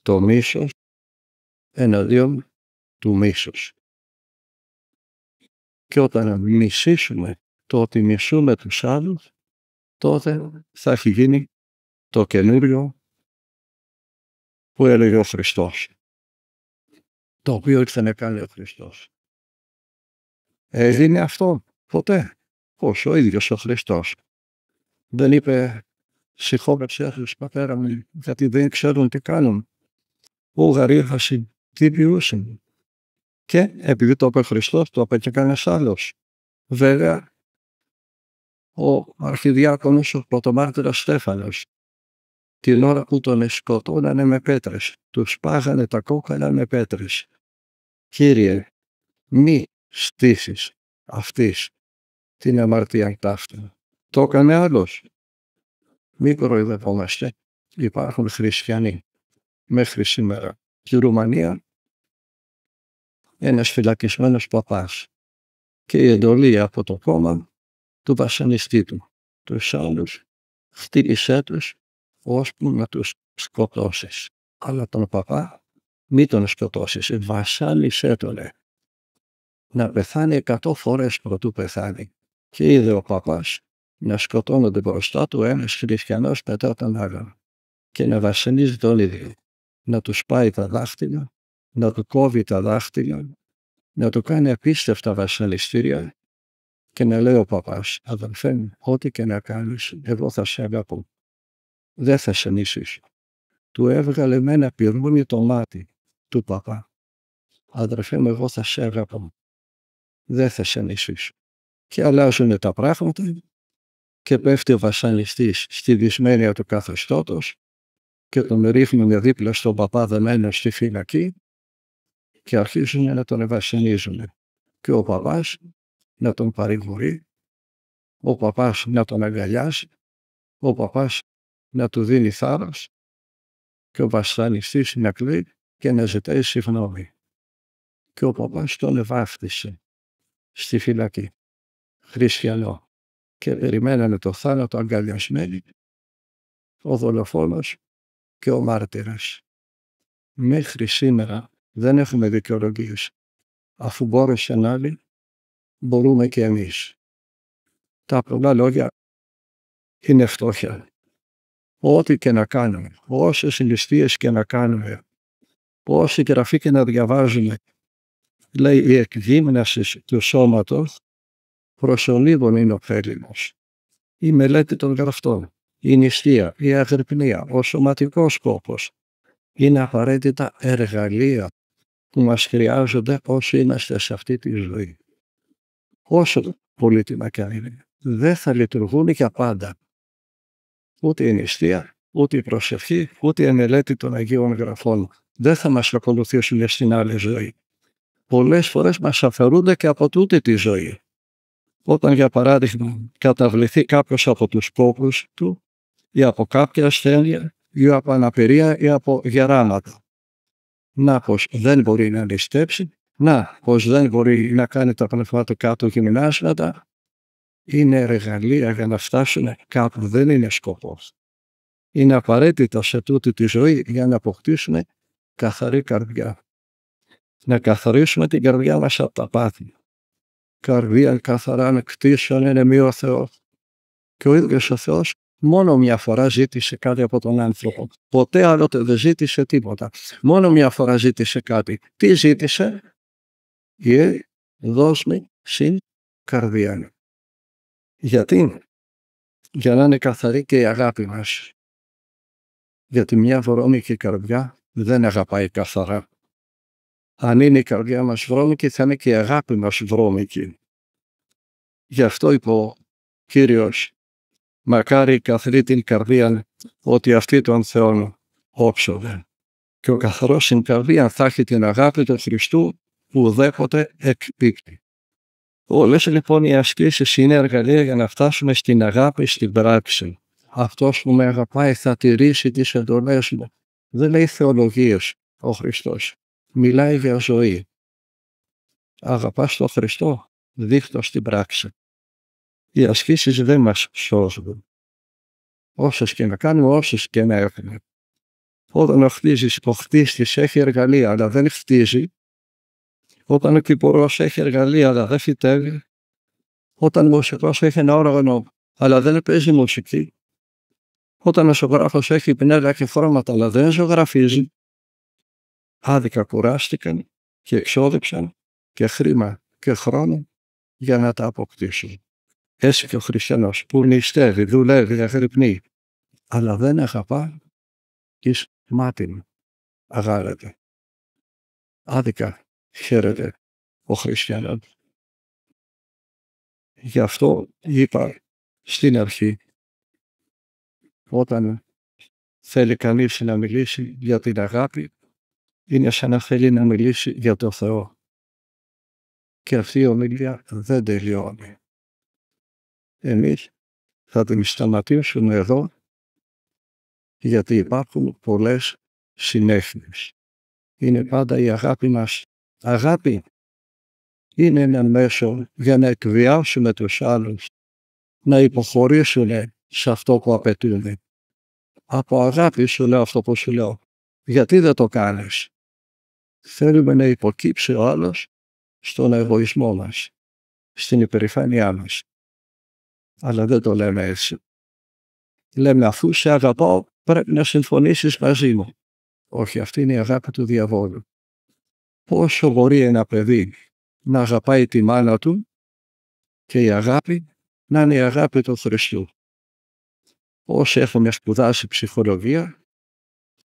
το μίσος εναντίον του μίσους. Και όταν μισήσουμε το ότι μισούμε τους άλλους, τότε θα έχει γίνει το καινούριο που έλεγε ο Χριστός, το οποίο ήρθε να κάνει ο Χριστός. Έγινε αυτό ποτέ? Πώς? Ο ίδιος ο Χριστός δεν είπε συγχώρεψέ τους, πατέρα μου, γιατί δεν ξέρουν τι κάνουν? Ο γαρίχασι τι ποιούσαν. Και επειδή το είπε ο Χριστός, το είπε και κανένας άλλος. Βέβαια, ο αρχιδιάκονος, ο πρωτομάρτυρας Στέφανος, την ώρα που τον σκοτώνανε με πέτρες, τους πάγανε τα κόκκαλα με πέτρες. Κύριε, μη στήσεις αυτής την αμαρτία ταύτα. Το έκανε άλλος. Μη κοροϊδευόμαστε. Υπάρχουν χριστιανοί μέχρι σήμερα. Στη Ρουμανία, ένας φυλακισμένος παπάς και η εντολή από το κόμμα του βασανιστή του. Τους άλλους χτύπησέ τους ώσπου να τους σκοτώσεις. Αλλά τον παπά μη τον σκοτώσεις, βασάνισέ τον. Να πεθάνει 100 φορές προτού πεθάνει. Και είδε ο παπάς να σκοτώνονται μπροστά του ένας χριστιανός μετά τον άλλον και να βασανίζει τον ίδιο. Να του σπάει τα δάχτυλα, να του κόβει τα δάχτυλα, να του κάνει απίστευτα βασανιστήρια και να λέει ο παπάς, αδελφέ μου, ό,τι και να κάνεις, εγώ θα σε αγαπώ. Δεν θα σε νήσεις. Του έβγαλε με ένα πυρούνι το μάτι του παπά. Αδελφέ μου, εγώ θα σε αγαπώ. Δεν θα σε νήσεις. Και αλλάζουν τα πράγματα και πέφτει ο βασανιστής στη δυσμένεια του καθεστώτος και τον ρίχνουν δίπλα στον παπά δεμένο στη φυλακή και αρχίζουν να τον βασανίζουν. Και ο παπάς να τον παρηγορεί, ο παπάς να τον αγκαλιάζει, ο παπάς να του δίνει θάρρος και ο βασανιστής να κλαίει και να ζητάει συγγνώμη. Και ο παπάς τον ευάφτισε στη φυλακή, χριστιανό, και περιμένανε το θάνατο αγκαλιασμένοι ο δολοφόνος και ο μάρτυρας. Μέχρι σήμερα δεν έχουμε δικαιολογίες. Αφού μπόρεσαν άλλοι, μπορούμε και εμείς. Τα απλά λόγια είναι φτώχεια. Ό,τι και να κάνουμε, όσες ληστείες και να κάνουμε, όση γραφή και να διαβάζουμε, λέει η εκγύμναση του σώματος προς ολίγων είναι ωφέλιμος. Η μελέτη των γραφτών, η νηστεία, η αγρυπνία, ο σωματικός κόπος είναι απαραίτητα εργαλεία που μας χρειάζονται όσο είμαστε σε αυτή τη ζωή. Όσο πολύτιμα κι αν είναι, δεν θα λειτουργούν για πάντα. Ούτε η νηστεία, ούτε η προσευχή, ούτε η μελέτη των Αγίων Γραφών δεν θα μας ακολουθήσουν στην άλλη ζωή. Πολλές φορές μας αφαιρούνται και από τούτη τη ζωή. Όταν για παράδειγμα καταβληθεί κάποιος από τους κόπους του ή από κάποια ασθένεια ή από αναπηρία ή από γεράματα. Να πως δεν μπορεί να ληστέψει, να πως δεν μπορεί να κάνει τα πνευματικά του γυμνάσματα, είναι εργαλεία για να φτάσουν κάπου, δεν είναι σκοπός. Είναι απαραίτητα σε τούτη τη ζωή για να αποκτήσουμε καθαρή καρδιά. Να καθαρίσουμε την καρδιά μας από τα πάθη. Καρδία καθαρά κτίσεων είναι μη ο Θεός. Και ο ίδιος ο Θεός μόνο μια φορά ζήτησε κάτι από τον άνθρωπο. Ποτέ άλλοτε δεν ζήτησε τίποτα. Μόνο μια φορά ζήτησε κάτι. Τι ζήτησε? Δώσ' μου συν καρδιά. Γιατί? Για να είναι καθαρή και η αγάπη μας. Γιατί μια βρώμικη καρδιά δεν αγαπάει καθαρά. Αν είναι η καρδιά μας βρώμικη, θα είναι και η αγάπη μας βρώμικη. Γι' αυτό είπε ο Κύριος, μακάρι η καθαρή την καρδία, ότι αυτή των Θεών όψονται. Και ο καθαρός στην καρδία θα έχει την αγάπη του Χριστού που ουδέποτε εκπίπτει. Όλες λοιπόν οι ασκήσεις είναι εργαλεία για να φτάσουμε στην αγάπη στην πράξη. Αυτός που με αγαπάει θα τηρήσει τις εντολές μου. Δεν λέει θεολογίες ο Χριστός. Μιλάει για ζωή. Αγαπάς τον Χριστό, δείχτω στην πράξη. Οι ασκήσεις δεν μας σώζουν. Όσες και να κάνουμε, όσες και να έχουμε. Όταν ο χτίστης έχει εργαλεία αλλά δεν χτίζει, όταν ο κυπουρός έχει εργαλεία αλλά δεν φυτεύει, όταν ο μουσικός έχει ένα όργανο αλλά δεν παίζει μουσική, όταν ο ζωγράφος έχει πινέλα και χρώματα αλλά δεν ζωγραφίζει, άδικα κουράστηκαν και εξόδεψαν και χρήμα και χρόνο για να τα αποκτήσουν. Έτσι και ο χριστιανός που νηστεύει, δουλεύει, αγρυπνεί, αλλά δεν αγαπά, εις μάτιν αγάρεται. Άδικα χαίρεται ο χριστιανός. Γι' αυτό είπα στην αρχή, όταν θέλει κανείς να μιλήσει για την αγάπη, είναι σαν να θέλει να μιλήσει για το Θεό. Και αυτή η ομιλία δεν τελειώνει. Εμείς θα την σταματήσουμε εδώ, γιατί υπάρχουν πολλές συνέχειες. Είναι πάντα η αγάπη μας. Αγάπη είναι ένα μέσο για να εκβιάσουμε τους άλλους, να υποχωρήσουν σε αυτό που απαιτούν. Από αγάπη σου λέω αυτό που σου λέω. Γιατί δεν το κάνεις? Θέλουμε να υποκύψει ο άλλος στον εγωισμό μας, στην υπερηφάνειά μας. Αλλά δεν το λέμε έτσι. Λέμε αφού σε αγαπάω πρέπει να συμφωνήσεις μαζί μου. Όχι, αυτή είναι η αγάπη του διαβόλου. Πόσο μπορεί ένα παιδί να αγαπάει τη μάνα του και η αγάπη να είναι η αγάπη του Χριστού? Όσοι έχουν σπουδάσει ψυχολογία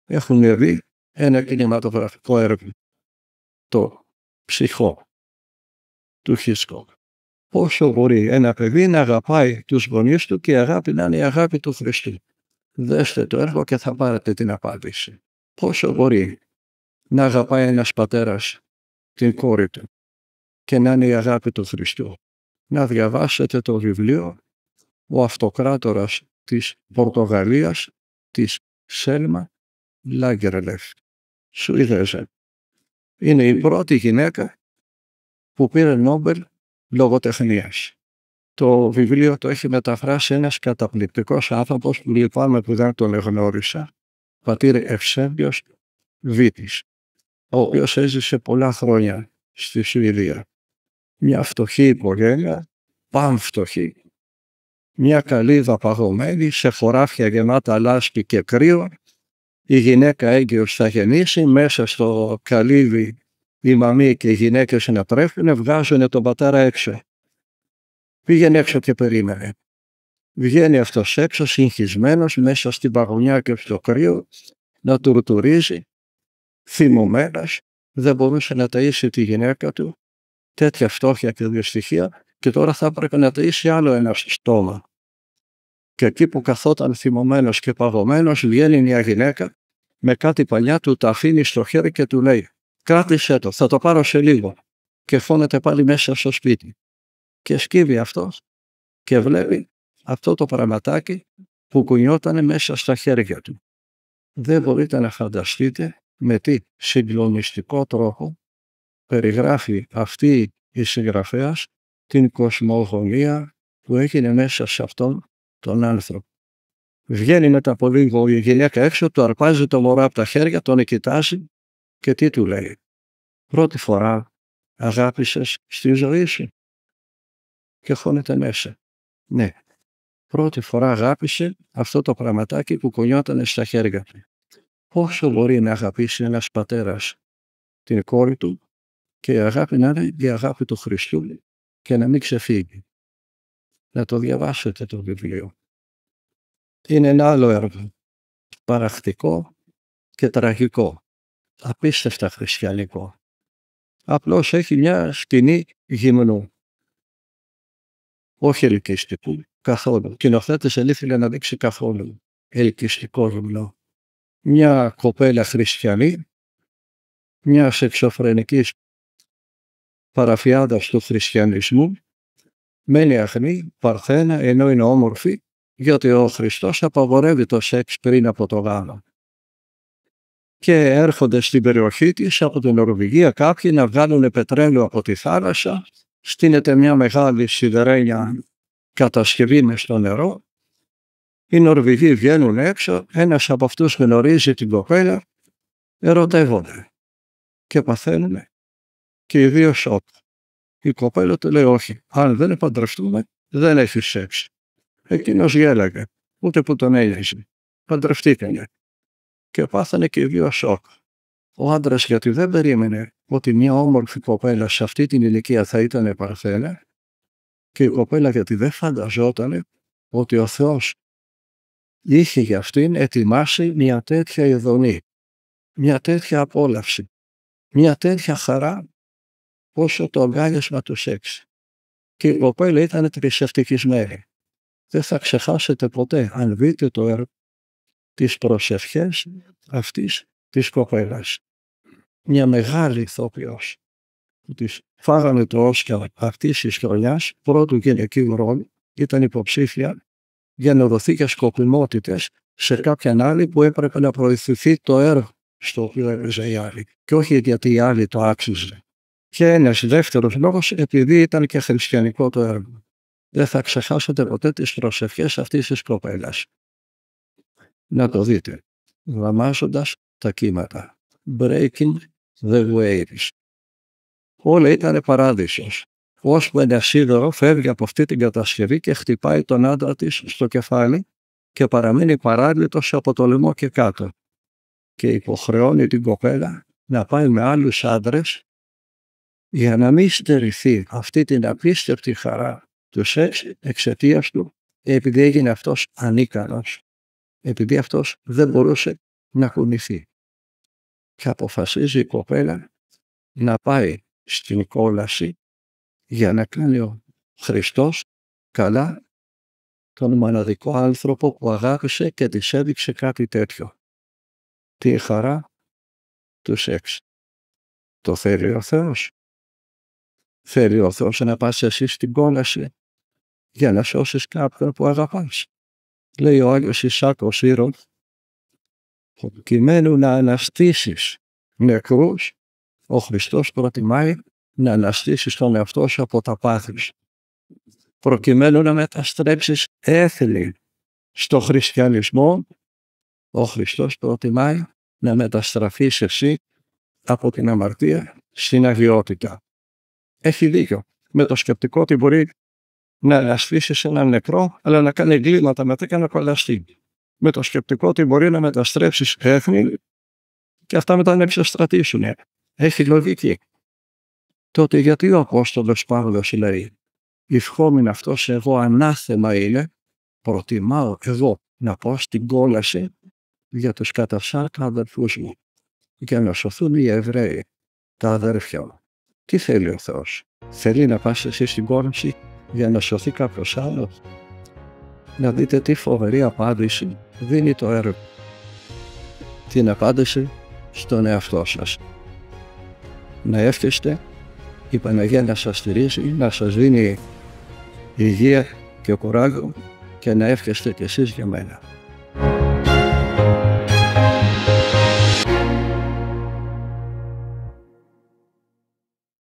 έχουν δει ένα κινηματογραφικό έργο, το ψυχό του Χίτσκοκ. Πόσο μπορεί ένα παιδί να αγαπάει τους γονείς του και η αγάπη να είναι η αγάπη του Χριστού? Δέστε το έργο και θα πάρετε την απάντηση. Πόσο μπορεί να αγαπάει ένας πατέρας την κόρη του και να είναι η αγάπη του Χριστού? Να διαβάσετε το βιβλίο «Ο Αυτοκράτορας της Πορτογαλίας» της Σέλμα Λάγκερλεφ, Σουηδέζα. Είναι η πρώτη γυναίκα που πήρε Νόμπελ λογοτεχνίας. Το βιβλίο το έχει μεταφράσει ένας καταπληκτικός άνθρωπος που λυπάμαι που δεν τον εγνώρισα, πατήρ Ευσέβιος Βίτης, ο οποίος έζησε πολλά χρόνια στη Σουηδία. Μια φτωχή οικογένεια, πανφτωχή, μια καλύβα παγωμένη σε χωράφια γεμάτα λάσπη και κρύο. Η γυναίκα έγκυος θα γεννήσει, μέσα στο καλύβι οι μαμοί και οι γυναίκες να τρέφουν, βγάζουν τον πατέρα έξω. Πήγαινε έξω και περίμενε. Βγαίνει αυτός έξω συγχυσμένος μέσα στην παγωνιά και στο κρύο, να τουρτουρίζει, θυμωμένος, δεν μπορούσε να ταΐσει τη γυναίκα του, τέτοια φτώχεια και δυστυχία, και τώρα θα έπρεπε να ταΐσει άλλο ένα στόμα. Και εκεί που καθόταν θυμωμένος και παγωμένος, βγαίνει μια γυναίκα με κάτι παλιά, του τα αφήνει στο χέρι και του λέει: «Κράτησέ το, θα το πάρω σε λίγο». Και φώνεται πάλι μέσα στο σπίτι. και σκύβει αυτός και βλέπει αυτό το πραγματάκι που κουνιότανε μέσα στα χέρια του. Δεν μπορείτε να φανταστείτε με τι συγκλονιστικό τρόπο περιγράφει αυτή η συγγραφέας την κοσμογονία που έγινε μέσα σε αυτόν τον άνθρωπο. Βγαίνει μετά από λίγο η γυναίκα έξω, του αρπάζει το μωρό από τα χέρια, τον κοιτάζει και τι του λέει? Πρώτη φορά αγάπησες στη ζωή σου? Και χώνεται μέσα. Ναι, πρώτη φορά αγάπησε αυτό το πραγματάκι που κουνιότανε στα χέρια του. Πόσο μπορεί να αγαπήσει ένας πατέρας την κόρη του και η αγάπη να είναι η αγάπη του Χριστού και να μην ξεφύγει? Να το διαβάσετε το βιβλίο. Είναι ένα άλλο έργο, παραχτικό και τραγικό, απίστευτα χριστιανικό. Απλώς έχει μια σκηνή γυμνού, όχι ελκυστικού καθόλου. Κοινοθέτης δεν ήθελε να δείξει καθόλου ελκυστικό γυμνό. Μια κοπέλα χριστιανή, μια εξωφρενικής παραφιάδας του χριστιανισμού, μένει αχνή, παρθένα, ενώ είναι όμορφη, γιατί ο Χριστός απαγορεύει το σεξ πριν από το γάμο. Και έρχονται στην περιοχή της από την Νορβηγία κάποιοι να βγάλουν πετρέλαιο από τη θάλασσα, στείνεται μια μεγάλη σιδερένια κατασκευή μες στο νερό, οι Νορβηγοί βγαίνουν έξω, ένας από αυτούς γνωρίζει την κοπέλα, ερωτεύονται και παθαίνουν και οι δύο σοκ. Η κοπέλα του λέει όχι, αν δεν παντρευτούμε δεν έχει σεξ. Εκείνος γέλαγε, ούτε που τον έλυσε. Παντρευτήκανε. Και πάθανε και οι δύο σοκ. Ο άντρας, γιατί δεν περίμενε ότι μια όμορφη κοπέλα σε αυτή την ηλικία θα ήταν παρθένα, και η κοπέλα γιατί δεν φανταζόταν ότι ο Θεός είχε για αυτήν ετοιμάσει μια τέτοια ειδονή, μια τέτοια απόλαυση, μια τέτοια χαρά όσο το αγκάλιασμα του σεξ. Και η κοπέλα ήταν τρισευτυχισμένη. Δεν θα ξεχάσετε ποτέ, αν δείτε το έργο, τις προσευχές αυτής της κοπέλας. Μια μεγάλη ηθοποιός που της φάγανε το Όσκαρ αυτής της χρονιάς, πρώτου γυναικείου ρόλου, ήταν υποψήφια για να δοθεί για σκοπιμότητες σε κάποιαν άλλη που έπρεπε να προωθηθεί το έργο στο οποίο έπαιζε η άλλη. Και όχι γιατί η άλλη το άξιζε. Και ένας δεύτερος λόγος, επειδή ήταν και χριστιανικό το έργο. Δεν θα ξεχάσετε ποτέ τις προσευχές αυτής της κοπέλας. Να το δείτε, γραμμάζοντας τα κύματα. Breaking the waves. Όλα ήταν παράδεισος. Ώσπου ένα σίδερο φεύγει από αυτή την κατασκευή και χτυπάει τον άντρα της στο κεφάλι και παραμένει παράλυτος από το λαιμό και κάτω. Και υποχρεώνει την κοπέλα να πάει με άλλους άντρες για να μην στερηθεί αυτή την απίστευτη χαρά του σεξ εξαιτίας του, επειδή έγινε αυτός ανίκανος, επειδή αυτός δεν μπορούσε να κουνηθεί. Και αποφασίζει η κοπέλα να πάει στην κόλαση για να κάνει ο Χριστός καλά τον μοναδικό άνθρωπο που αγάπησε και της έδειξε κάτι τέτοιο. Τη χαρά του σεξ. Το θέλει ο Θεός. Θέλει ο Θεός να πας εσύ στην κόλαση για να σώσεις κάποιον που αγαπάς. Λέει ο Άγιος Ισάκ ο Σύρων, προκειμένου να αναστήσεις νεκρούς, ο Χριστός προτιμάει να αναστήσεις τον εαυτό σου από τα πάθη σου. Προκειμένου να μεταστρέψεις έθνη στο χριστιανισμό, ο Χριστός προτιμάει να μεταστραφείς εσύ από την αμαρτία στην αγιότητα. Έχει δίκιο. Με το σκεπτικό ότι μπορεί να αναστήσεις έναν νεκρό, αλλά να κάνει εγκλήματα μετά και να κολλαστεί. Με το σκεπτικό ότι μπορεί να μεταστρέψεις έθνη και αυτά μετά να εξαστρατήσουν. Έχει λογική. Τότε γιατί ο Απόστολος Παύλος λέει, ευχόμην αυτός εγώ ανάθεμα είναι, προτιμάω εγώ να πάω στην κόλαση για τους κατά σάρκα αδερφούς μου, για να σωθούν οι Εβραίοι, τα αδέρφια μου. Τι θέλει ο Θεός? Θέλει να πας εσύ στην κόλαση για να σωθεί κάποιος άλλος? Να δείτε τι φοβερή απάντηση δίνει το έργο. Την απάντηση στον εαυτό σας. Να εύχεστε η Παναγία να σας στηρίζει, να σας δίνει υγεία και κουράγιο και να εύχεστε κι εσείς για μένα.